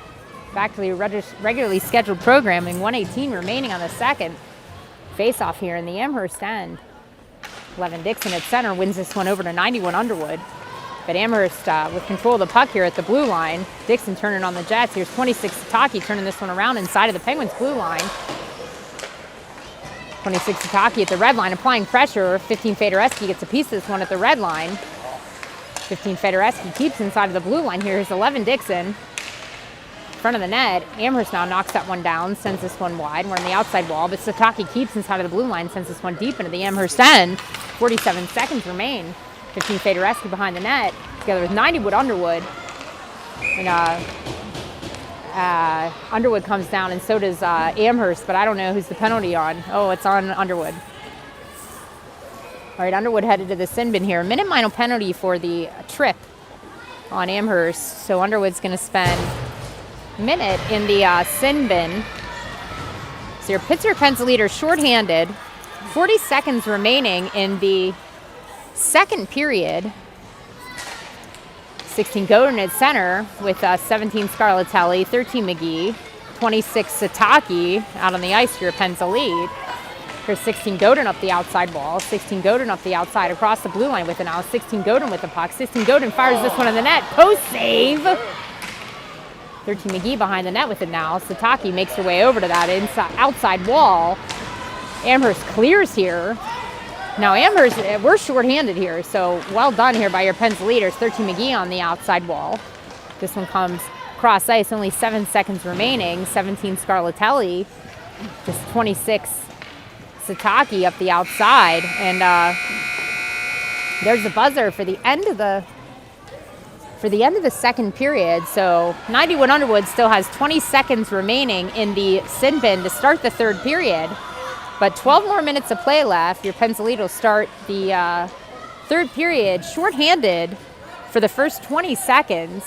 back to the regularly scheduled programming, 1:18 remaining on the second. Face-off here in the Amherst end. 11 Dixon at center wins this one over to 91 Underwood. But Amherst with control of the puck here at the blue line. Dixon turning on the Jets. Here's 26 Sataki turning this one around inside of the Penguins blue line. 26 Sataki at the red line applying pressure. 15 Fedoreski gets a piece of this one at the red line. 15 Fedoreski keeps inside of the blue line here. Here's 11 Dixon. Front of the net. Amherst now knocks that one down, sends this one wide. We're on the outside wall, but Sataki keeps inside of the blue line, sends this one deep into the Amherst end. 47 seconds remain. 15 Fedoreski behind the net, together with 90 Underwood. And Underwood comes down, and so does Amherst, but I don't know who's the penalty on. Oh, it's on Underwood. All right, Underwood headed to the sin bin here. Minute minor penalty for the trip on Amherst. So Underwood's going to spend minute in the sin bin. So your Pittsburgh Pen's leader shorthanded. 40 seconds remaining in the second period. 16 Godin at center with 17 Scarlatelli, 13 McGee, 26 Sataki out on the ice here. Penn's the lead. Here's 16 Godin up the outside wall. 16 Godin up the outside across the blue line with it now. 16 Godin with the puck. 16 Godin fires this one in the net. Post save. 13 McGee behind the net with it now. Sataki makes her way over to that outside wall. Amherst clears here. Now Amherst, we're shorthanded here, so well done here by your Penn's leaders. 13 McGee on the outside wall. This one comes cross ice, only 7 seconds remaining. 17 Scarlatelli, just 26 Sataki up the outside. And there's the buzzer for the end of the second period. So 91 Underwood still has 20 seconds remaining in the sin bin to start the third period. But 12 more minutes of play left. Your Pensalito will start the third period shorthanded for the first 20 seconds.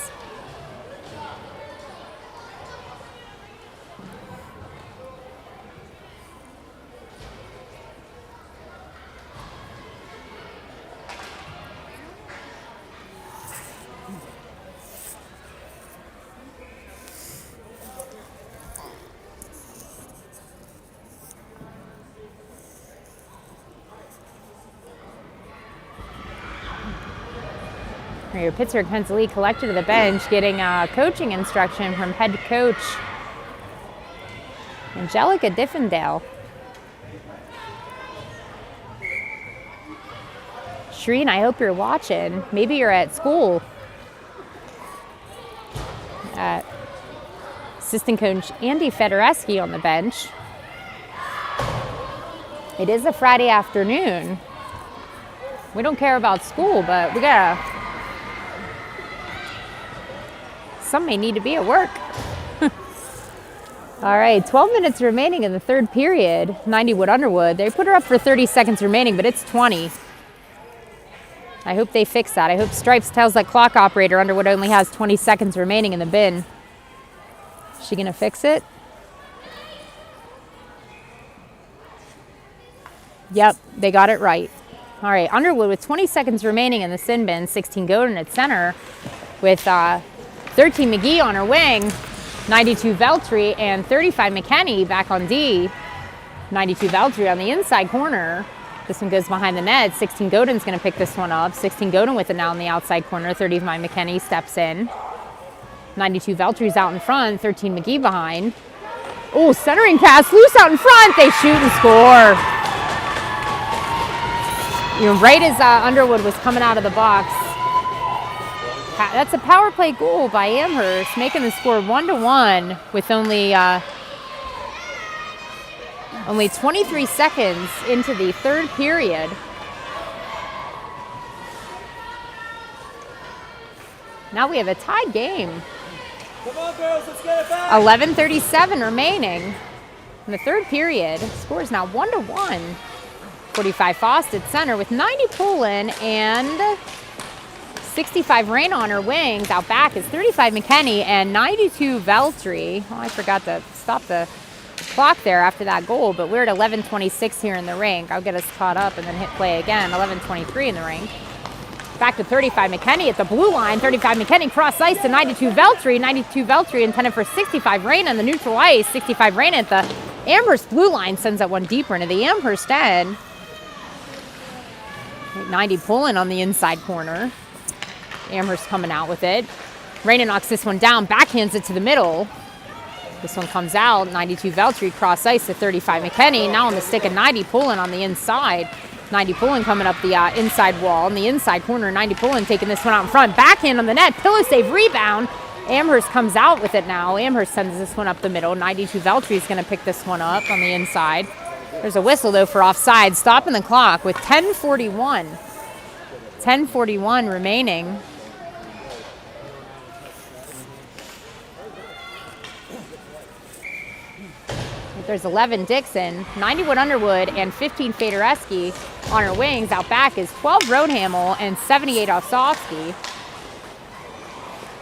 Your Pittsburgh Pen's lead collected to the bench, getting coaching instruction from head coach Angelica Diffendal. Shreen, I hope you're watching. Maybe you're at school. Assistant coach Andy Fedoreski on the bench. It is a Friday afternoon. We don't care about school, but we gotta. Some may need to be at work. All right, 12 minutes remaining in the third period. 90 Underwood. They put her up for 30 seconds remaining, but it's 20. I hope they fix that. I hope Stripes tells that clock operator Underwood only has 20 seconds remaining in the bin. Is she going to fix it? Yep, they got it right. All right, Underwood with 20 seconds remaining in the sin bin. 16 Godin at center with 13 McGee on her wing. 92 Veltri and 35 McKenney back on D. 92 Veltri on the inside corner. This one goes behind the net. 16 Godin's going to pick this one up. 16 Godin with it now on the outside corner. 35 McKenney steps in. 92 Veltri's out in front. 13 McGee behind. Oh, centering pass. Loose out in front. They shoot and score. You know, right as Underwood was coming out of the box. That's a power play goal by Amherst, making the score 1-1 with only 23 seconds into the third period. Now we have a tied game. Come on, girls, let's get it back. 11:37 remaining in the third period. Score is now 1-1. 45 Faust at center with 90 Poulin and 65 Rain on her wings. Out back is 35 McKenney and 92 Veltri. Oh, I forgot to stop the clock there after that goal, but we're at 11:26 here in the rink. I'll get us caught up and then hit play again. 11:23 in the rink. Back to 35 McKenney at the blue line. 35 McKenney cross ice to 92 Veltri. 92 Veltri intended for 65 Rain on the neutral ice. 65 Rain at the Amherst blue line sends that one deeper into the Amherst end. 90 pulling on the inside corner. Amherst coming out with it. Raina knocks this one down, backhands it to the middle. This one comes out. 92 Veltri cross ice to 35 McKenney. Now on the stick of 90 pulling on the inside. 90 pulling coming up the inside wall. On the inside corner, 90 pulling taking this one out in front. Backhand on the net. Pillow save rebound. Amherst comes out with it now. Amherst sends this one up the middle. 92 Veltri is going to pick this one up on the inside. There's a whistle, though, for offside. Stopping the clock with 10:41. 10:41 remaining. There's 11 Dixon, 91 Underwood, and 15 Fadereski on her wings. Out back is 12 Roadhamel and 78 Osofsky.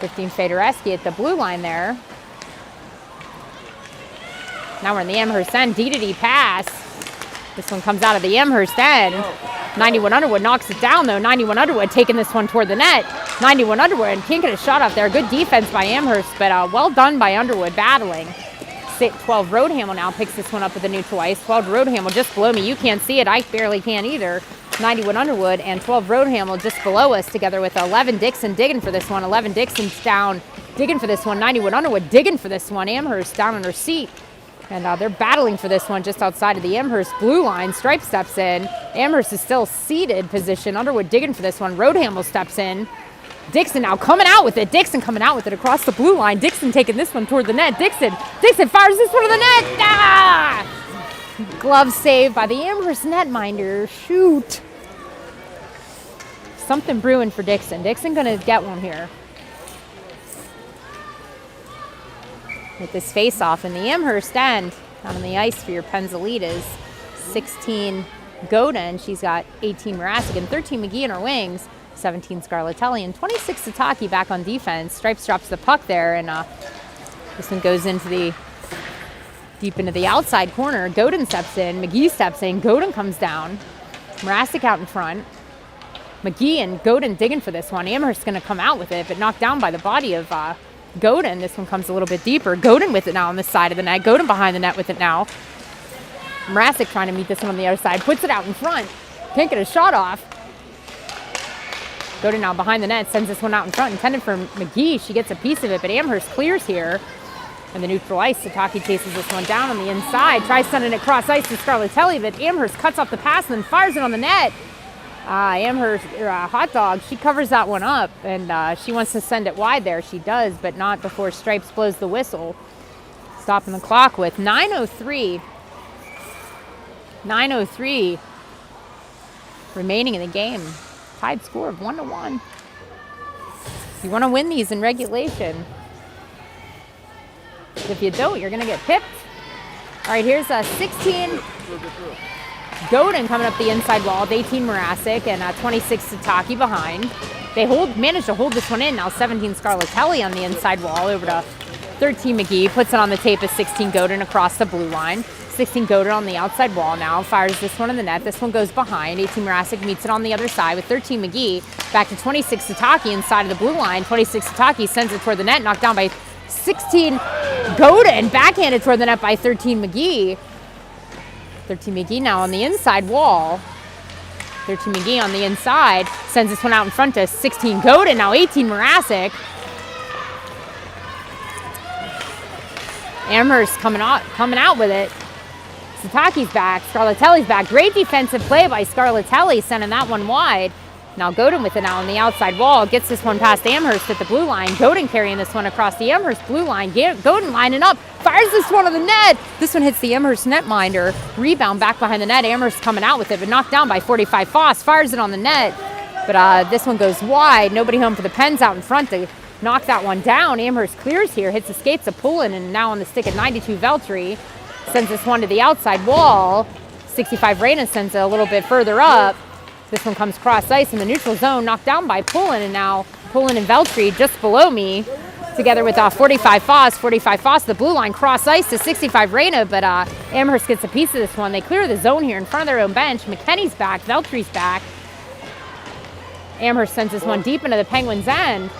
15 Fadereski at the blue line there. Now we're in the Amherst end. D-to-D pass. This one comes out of the Amherst end. 91 Underwood knocks it down, though. 91 Underwood taking this one toward the net. 91 Underwood can't get a shot up there. Good defense by Amherst, but well done by Underwood battling. 12 Roadhamel now picks this one up with the neutral ice. 12 Roadhamel just below me. You can't see it. I barely can either. 91 Underwood and 12 Roadhamel just below us together with 11 Dixon digging for this one. 11 Dixon's down digging for this one. 91 Underwood digging for this one. Amherst down on her seat. And they're battling for this one just outside of the Amherst blue line. Stripe steps in. Amherst is still seated position. Underwood digging for this one. Roadhamel steps in. Dixon now coming out with it. Dixon coming out with it across the blue line. Dixon taking this one toward the net. Dixon fires this one to the net. Ah! Glove save by the Amherst netminder. Shoot. Something brewing for Dixon. Dixon gonna get one here. With this face-off in the Amherst end. Out on the ice for your Penzalitas. 16 Godin. She's got 18 Marasic and 13 McGee in her wings. 17 Scarlatelli and 26 Sataki back on defense. Stripes drops the puck there, and this one goes into deep into the outside corner. Godin steps in. McGee steps in. Godin comes down. Marasic out in front. McGee and Godin digging for this one. Amherst's going to come out with it, but knocked down by the body of Godin. This one comes a little bit deeper. Godin with it now on the side of the net. Godin behind the net with it now. Marasic trying to meet this one on the other side. Puts it out in front. Can't get a shot off. Godin now behind the net, sends this one out in front, intended for McGee. She gets a piece of it, but Amherst clears here. And the neutral ice, Sataki chases this one down on the inside, tries sending it cross ice to Scarlatelli, but Amherst cuts off the pass and then fires it on the net. Amherst, Hot Dog, she covers that one up, and she wants to send it wide there. She does, but not before Stripes blows the whistle. Stopping the clock with 9:03 remaining in the game. Tied score of 1-1. You want to win these in regulation. If you don't, you're going to get pipped. All right, here's a 16 Godin coming up the inside wall. 18 Marasic and 26 Sataki behind. They managed to hold this one in. Now 17 Scarlatelli on the inside wall over to 13 McGee. Puts it on the tape of 16 Godin across the blue line. 16 Godin on the outside wall now. Fires this one in the net. This one goes behind. 18 Marasic meets it on the other side with 13 McGee. Back to 26 Sataki inside of the blue line. 26 Sataki sends it toward the net. Knocked down by 16 Godin. Backhanded toward the net by 13 McGee. 13 McGee now on the inside wall. 13 McGee on the inside. Sends this one out in front to 16 Godin. Now 18 Marasic. Amherst coming out with it. Sataki's back. Scarlatelli's back. Great defensive play by Scarlatelli, sending that one wide. Now Godin with it now on the outside wall. Gets this one past Amherst at the blue line. Godin carrying this one across the Amherst blue line. Godin lining up. Fires this one on the net. This one hits the Amherst netminder. Rebound back behind the net. Amherst coming out with it, but knocked down by 45 Foss. Fires it on the net. But this one goes wide. Nobody home for the Pens out in front to knock that one down. Amherst clears here. Hits the skates of Pullen, and now on the stick at 92 Veltri. Sends this one to the outside wall. 65 Raina sends it a little bit further up. This one comes cross ice in the neutral zone, knocked down by Pullen, and now Pullen and Veltri just below me. together with 45 Foss. 45 Foss, the blue line, cross ice to 65 Reyna, but Amherst gets a piece of this one. They clear the zone here in front of their own bench. McKenny's back, Veltry's back. Amherst sends this one deep into the Penguins' end.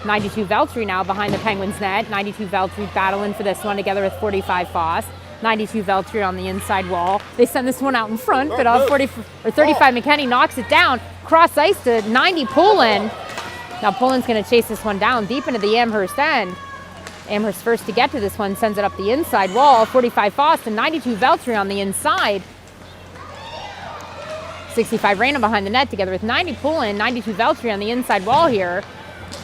92 Veltry now behind the Penguins' net. 92 Veltry battling for this one together with 45 Foss. 92 Veltry on the inside wall. They send this one out in front, but 35 McKenny knocks it down. Cross ice to 90 Poulin. Now Poulin's going to chase this one down deep into the Amherst end. Amherst first to get to this one, sends it up the inside wall. 45 Foss and 92 Veltry on the inside. 65 Reyna behind the net together with 90 Poulin, 92 Veltry on the inside wall here.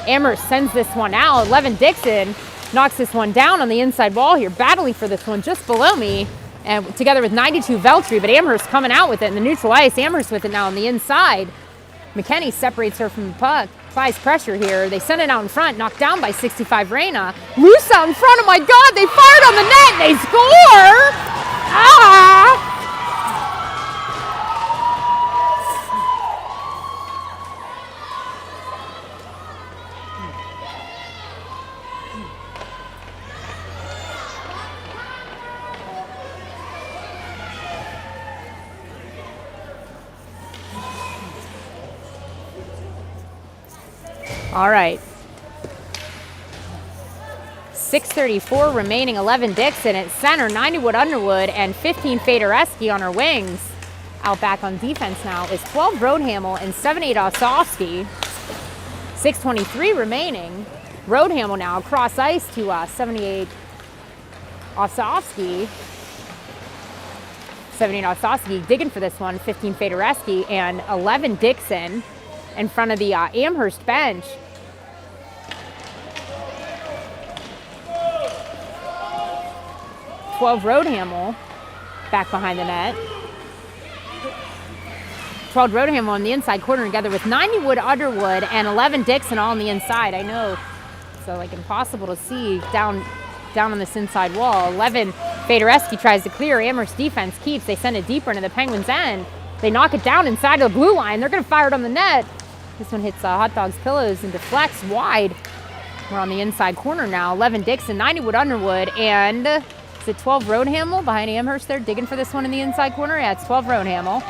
Amherst sends this one out. 11 Dixon knocks this one down on the inside wall here, battling for this one just below me, and together with 92 Veltry, but Amherst coming out with it in the neutral ice. Amherst with it now on the inside. McKenny separates her from the puck, applies pressure here. They send it out in front, knocked down by 65 Reyna. Loose out in front, oh my God, they fired on the net, and they score! Ah! All right. 6:34 remaining, 11 Dixon at center, 90 Wood Underwood, and 15 Fadereski on her wings. Out back on defense now is 12 Roadhamel and 7-8 Osofsky. 6:23 remaining. Roadhamel now across ice to 78 Osofsky. 78 Osofsky digging for this one, 15 Fadereski, and 11 Dixon in front of the Amherst bench. 12 Roadhamel back behind the net. 12 Roadhamel on the inside corner together with 90 Wood Underwood and 11 Dixon all on the inside. I know, so like impossible to see down on this inside wall. 11 Fadereski tries to clear. Amherst defense keeps. They send it deeper into the Penguins' end. They knock it down inside of the blue line. They're going to fire it on the net. This one hits Hot Dog's pillows and deflects wide. We're on the inside corner now. 11 Dixon, 90 Wood Underwood, and is it 12 Roadhamel behind Amherst there, digging for this one in the inside corner? Yeah, it's 12 Roadhamel.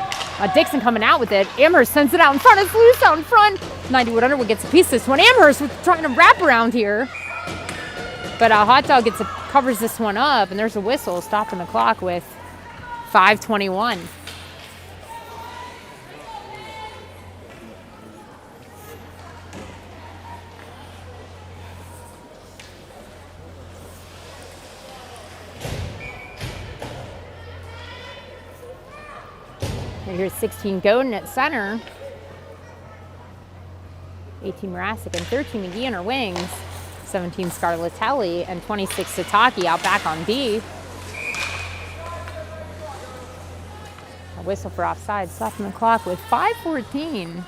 Dixon coming out with it. Amherst sends it out in front. It's loose out in front. 90 Wood Underwood gets a piece of this one. Amherst trying to wrap around here. But Hot Dog covers this one up, and there's a whistle stopping the clock with 5:21. Here's 16 Godin at center. 18 Mrazek and 13 McGee on her wings. 17 Scarlatelli and 26 Sataki out back on B. A whistle for offside, stopping the clock with 5:14.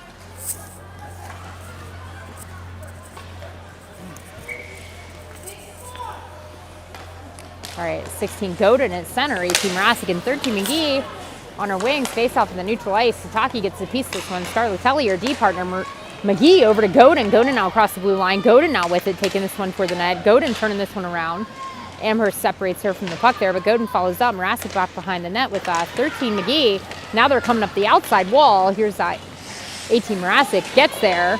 All right, 16 Godin at center, 18 Mrazek and 13 McGee on her wings. Face off in the neutral ice. Sataki gets a piece of this one. Scarlatelli, her D partner, McGee over to Godin. Godin now across the blue line. Godin now with it, taking this one toward the net. Godin turning this one around. Amherst separates her from the puck there, but Godin follows up. Mrazek back behind the net with 13 McGee. Now they're coming up the outside wall. Here's 18 Mrazek gets there.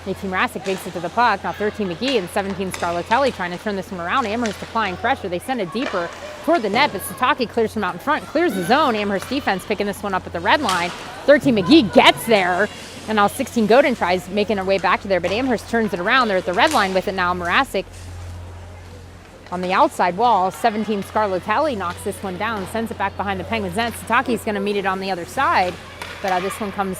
18 Mrazek makes it to the puck. Now 13 McGee and 17 Scarlatelli trying to turn this one around. Amherst applying pressure. They send it deeper toward the net, but Sataki clears from out in front, clears the zone. Amherst defense picking this one up at the red line. 13 McGee gets there, and now 16 Godin tries making her way back to there, but Amherst turns it around. They're at the red line with it now. Mrazek on the outside wall. 17 Scarlatelli knocks this one down, sends it back behind the Penguins net. Sataki's going to meet it on the other side, but this one comes.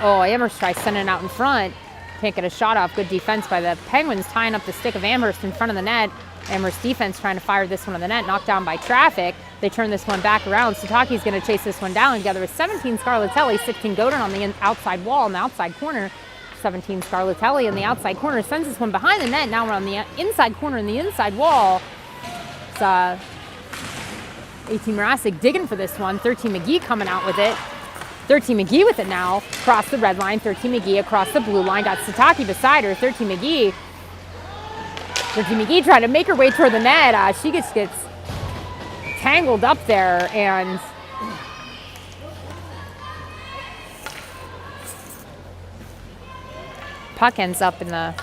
Oh, Amherst tries sending it out in front. Can't get a shot off. Good defense by the Penguins, tying up the stick of Amherst in front of the net. Amherst defense trying to fire this one on the net, knocked down by traffic. They turn this one back around. Sataki's going to chase this one down together with 17 Scarlatelli, 16 Godin on the outside wall in the outside corner. 17 Scarlatelli in the outside corner sends this one behind the net. Now we're on the inside corner in the inside wall. It's 18 Mrazek digging for this one. 13 McGee coming out with it. 13 McGee with it now. Across the red line. 13 McGee across the blue line. Got Sataki beside her. 13 McGee. 13 McGee trying to make her way toward the net. She just gets tangled up there, and puck ends up in the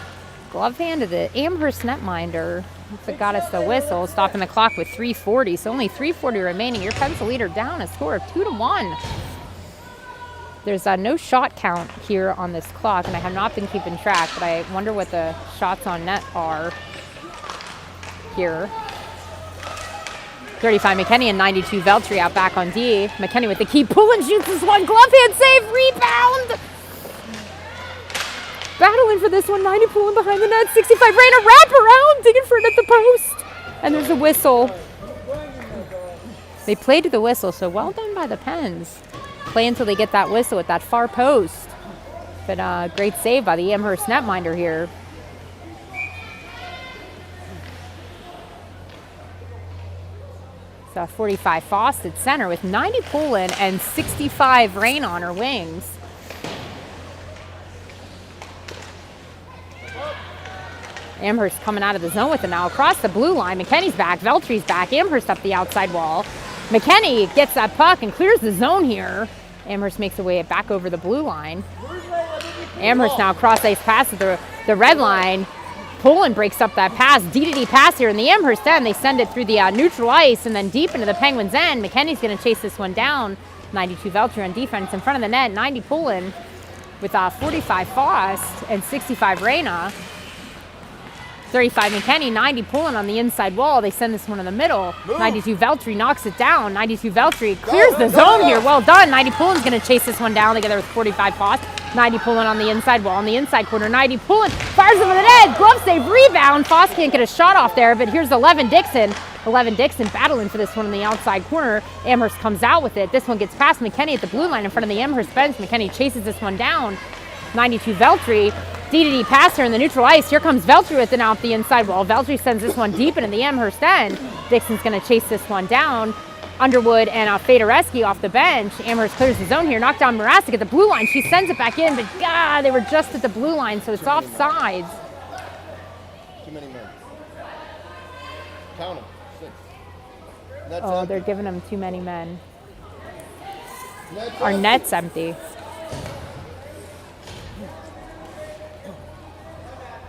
glove hand of the Amherst netminder. It got us the whistle, stopping the clock with 3:40. So only 3:40 remaining. Your Pencil leader down a score of 2-1. There's no shot count here on this clock, and I have not been keeping track, but I wonder what the shots on net are here. 35 McKenny and 92 Veltri out back on D. McKenny with the key pull and shoots this one. Glove hand save, rebound. Battling for this one. 90 pulling behind the net. 65 Raina wrap around, digging for it at the post. And there's a whistle. They played to the whistle, so well done by the Pens. Play until they get that whistle at that far post. But great save by the Amherst netminder here. So 45 Faust at center with 90 Poulin and 65 Rain on her wings. Amherst coming out of the zone with it now across the blue line. McKenny's back, Veltri's back, Amherst up the outside wall. McKenny gets that puck and clears the zone here. Amherst makes her way back over the blue line. Amherst now cross ice pass at the red line. Poulin breaks up that pass, D-to-D pass here in the Amherst end. They send it through the neutral ice and then deep into the Penguins' end. McKenny's going to chase this one down. 92 Veltri on defense in front of the net. 90 Poulin with 45 Faust and 65 Raina. 35 McKenny, 90 Poulin on the inside wall. They send this one in the middle. 92 Veltri knocks it down. 92 Veltri clears the zone here. Well done. 90 Poulin's going to chase this one down together with 45 Faust. 90 Poulin on the inside wall, on the inside corner. 90 Poulin fires over the net. Glove save, rebound. Faust can't get a shot off there, but here's 11 Dixon. 11 Dixon battling for this one in the outside corner. Amherst comes out with it. This one gets past McKenny at the blue line in front of the Amherst bench. McKenny chases this one down. 92 Veltri. D-to-D pass here in the neutral ice. Here comes Veltri with it out the inside wall. Veltri sends this one deep into the Amherst end. Dixon's going to chase this one down. Underwood and Fedoreski off the bench. Amherst clears the zone here. Knocked down Morasic at the blue line. She sends it back in, but God, they were just at the blue line, so it's offsides. Too many men. Count them. 6. Net's Oh, empty. they're giving them too many men. Net's Our empty. net's empty.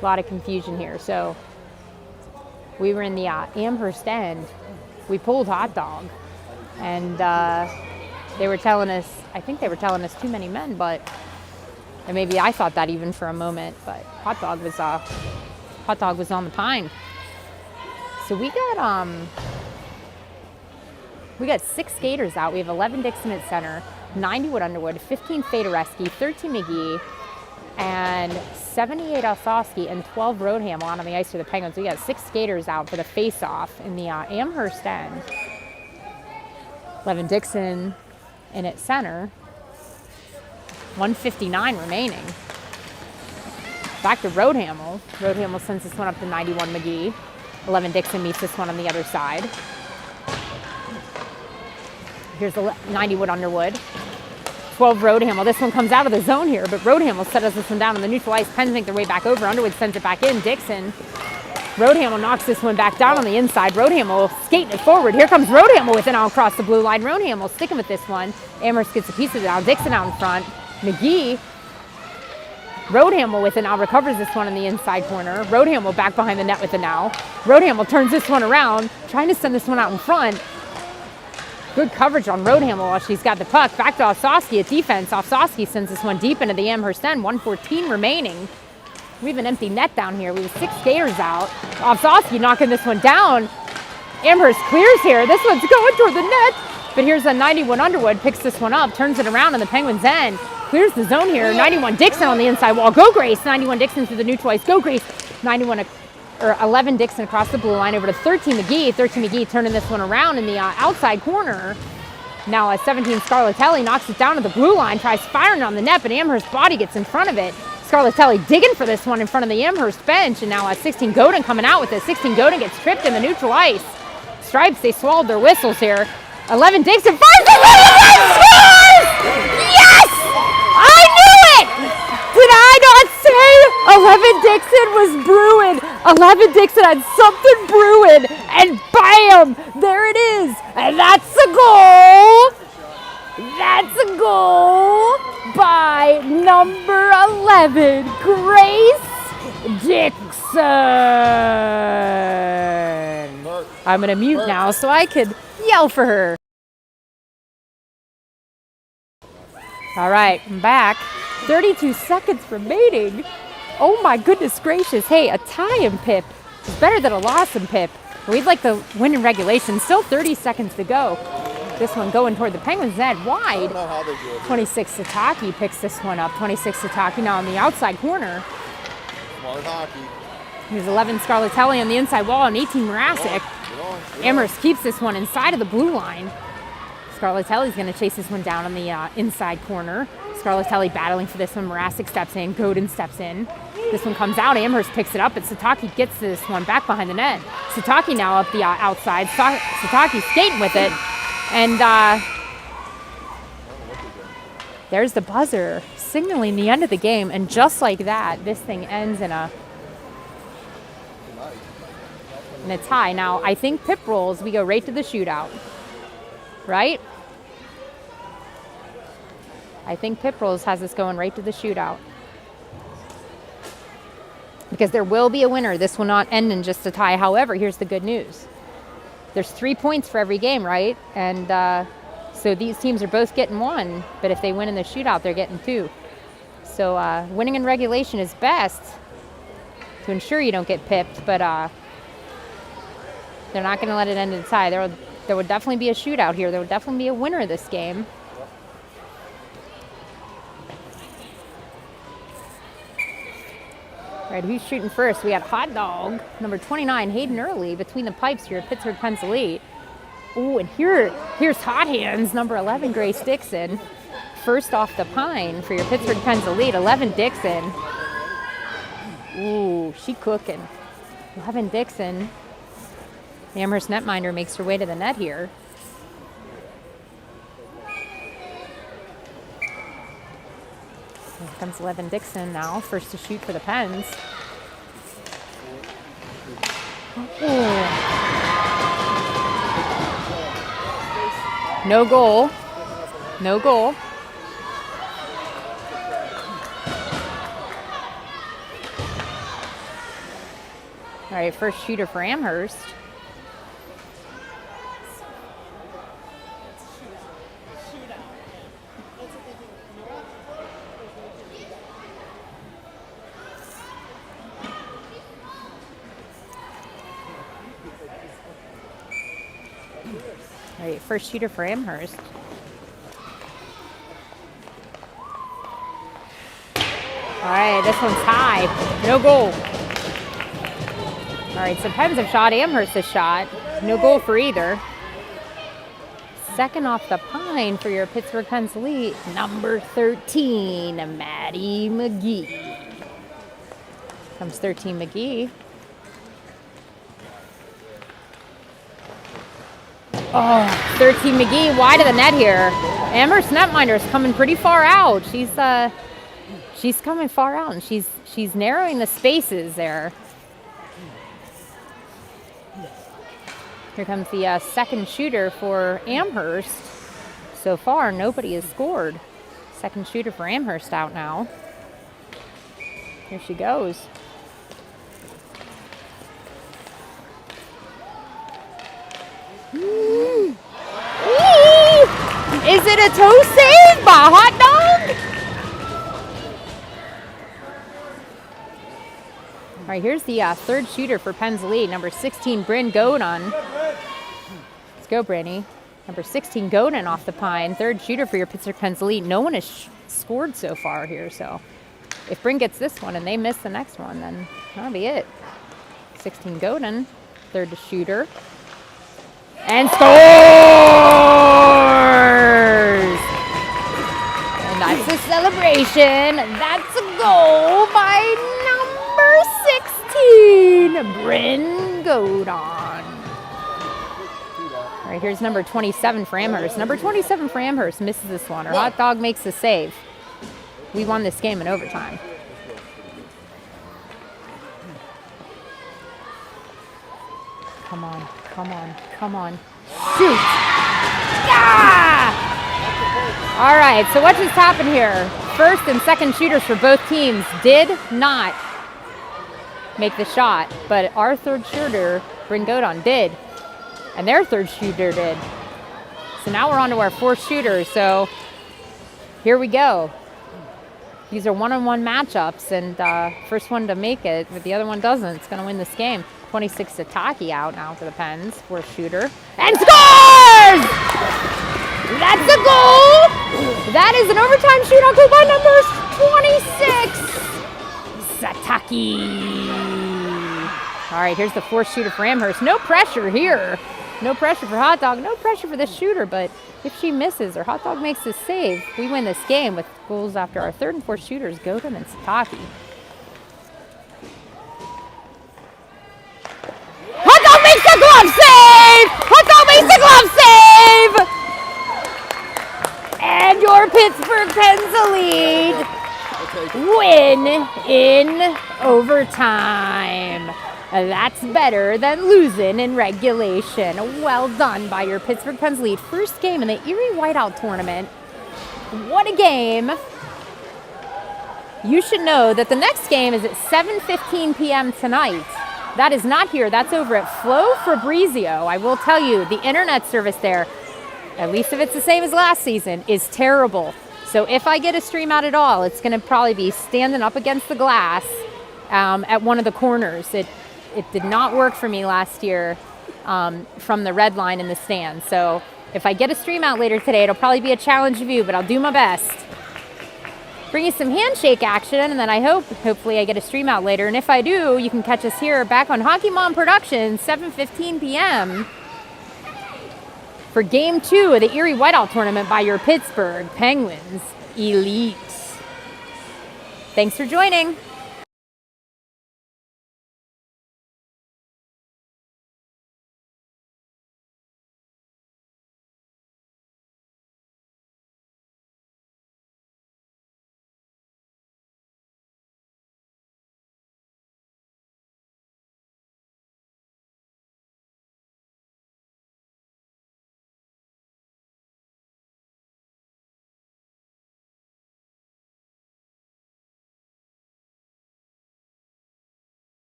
A lot of confusion here. So we were in the Amherst end. We pulled hot dog, and they were telling us, I think they were telling us too many men, but and maybe I thought that even for a moment, but hot dog was on the pine. So we got 6 skaters out. We have 11 Dixon at center, 90 Wood Underwood, 15 Fedoreski, 13 McGee, and 78 Osowski and 12 Roadham on the ice for the Penguins. We got 6 skaters out for the face-off in the Amherst end. 11 Dixon in at center. 1:59 remaining. Back to Roadhamel. Roadhamel sends this one up to 91 McGee. 11 Dixon meets this one on the other side. Here's the 90 Wood Underwood. 12 Roadhamel. This one comes out of the zone here, but Roadhamel settles this one down on the neutral ice. Pens make their way back over. Underwood sends it back in. Dixon. Roadhamel knocks this one back down on the inside. Roadhamel skating it forward. Here comes Roadhamel with it out across the blue line. Roadhamel sticking with this one. Amherst gets a piece of it out. Dixon out in front. McGee. Roadhamel with it now recovers this one in the inside corner. Roadhamel back behind the net with it now. Roadhamel turns this one around, trying to send this one out in front. Good coverage on Roadhamel while she's got the puck. Back to Osowski at defense. Osowski sends this one deep into the Amherst end. 1:14 remaining. We have an empty net down here. We have 6 skaters out. Osowski knocking this one down. Amherst clears here. This one's going toward the net. But here's a 91 Underwood. Picks this one up. Turns it around on the Penguins' end. Clears the zone here. 91 Dixon on the inside wall. Go Grace. 91 Dixon to the neutral ice. Go Grace. 11 Dixon across the blue line over to 13 McGee. 13 McGee turning this one around in the outside corner. Now 17 Scarlatelli knocks it down to the blue line, tries firing on the net, but Amherst's body gets in front of it. Scarlatelli digging for this one in front of the Amherst bench, and now 16 Godin coming out with it. 16 Godin gets tripped in the neutral ice. Stripes, they swallowed their whistles here. 11 Dixon fires the net, scores! 11 Dixon had something brewing, and bam! There it is, and that's a goal. That's a goal by number 11, Grace Dixon. I'm gonna mute now so I could yell for her. All right, I'm back. 32 seconds remaining. Oh my goodness gracious. Hey, a tie in Pip is better than a loss in Pip. We'd like the win in regulation. Still 30 seconds to go. This one going toward the Penguins' net wide. I don't know how they do it. 26 Sataki picks this one up. 26 Sataki now on the outside corner. Smart hockey. Here's 11 Scarlatelli on the inside wall and 18 Mrazek. Get on. Amherst keeps this one inside of the blue line. Scarlatelli's going to chase this one down on the inside corner. Scarlatelli battling for this one. Mrazek steps in. Godin steps in. This one comes out. Amherst picks it up, but Sataki gets this one back behind the net. Sataki now up the outside. Sataki skating with it. And there's the buzzer signaling the end of the game. And just like that, this thing ends in a tie. Now, I think Pip rolls. We go right to the shootout. Right? I think Pip Rolls has us going right to the shootout. Because there will be a winner. This will not end in just a tie. However, here's the good news. There's 3 points for every game, right? And so these teams are both getting 1. But if they win in the shootout, they're getting 2. So winning in regulation is best to ensure you don't get pipped. But they're not going to let it end in a tie. There would definitely be a shootout here. There would definitely be a winner of this game. All right, who's shooting first? We got Hot Dog, number 29, Hayden Early, between the pipes here at Pittsburgh Penns Elite. Ooh, and here's Hot Hands, number 11, Grace Dixon. First off the pine for your Pittsburgh Penns Elite, 11 Dixon. Ooh, she cooking. 11 Dixon. The Amherst netminder makes her way to the net here. Here comes 11 Dixon now, first to shoot for the Pens. Ooh. No goal. No goal. All right, first shooter for Amherst. All right, first shooter for Amherst. All right, this one's high. No goal. All right, so Pens have shot. Amherst has shot. No goal for either. Second off the pine for your Pittsburgh Penns Elite, number 13, Maddie McGee. Comes 13 McGee. Oh, 13 McGee wide of the net here. Amherst netminder is coming pretty far out. She's coming far out, and she's narrowing the spaces there. Here comes the second shooter for Amherst. So far, nobody has scored. Second shooter for Amherst out now. Here she goes. Ooh. Is it a toe save by Hot Dog? All right, here's the third shooter for Penns Elite, number 16, Bryn Godon. Let's go, Brinny. Number 16, Godon off the pine. Third shooter for your Pittsburgh Penns Elite. No one has scored so far here, so if Bryn gets this one and they miss the next one, then that'll be it. 16, Godon, third shooter. And scores! And that's a celebration. That's a goal by number 16, Bryn Godon. All right, here's number 27 for Amherst. Number 27 for Amherst misses this one. Her Hot Dog makes the save. We won this game in overtime. Come on, come on, come on. Shoot! Ah! All right, so what just happened here? First and second shooters for both teams did not make the shot, but our third shooter, Bryn Godon, did. And their third shooter did. So now we're on to our fourth shooter, so here we go. These are one-on-one matchups, and first one to make it, but the other one doesn't, it's going to win this game. 26 Sataki out now for the Pens, fourth shooter, and scores! That's a goal! That is an overtime shootout goal by number 26, Sataki. All right, here's the fourth shooter for Amherst. No pressure here. No pressure for Hot Dog, no pressure for the shooter, but if she misses or Hot Dog makes this save, we win this game with goals after our third and fourth shooters, Godon and Sataki. Hot Dog makes the glove save! Hot Dog makes the glove save! And your Pittsburgh Pens lead. Win in overtime. That's better than losing in regulation. Well done by your Pittsburgh Pens lead. First game in the Erie Whiteout tournament. What a game. You should know that the next game is at 7:15 p.m. tonight. That is not here. That's over at Flo Fabrizio. I will tell you, the internet service there, at least if it's the same as last season, is terrible. So if I get a stream out at all, it's going to probably be standing up against the glass at one of the corners. It did not work for me last year from the red line in the stand. So if I get a stream out later today, it'll probably be a challenge view, but I'll do my best. Bring you some handshake action, and then hopefully I get a stream out later. And if I do, you can catch us here back on Hockey Mom Productions, 7:15 p.m. for Game 2 of the Erie Whiteout Tournament by your Pittsburgh Penguins Elite. Thanks for joining.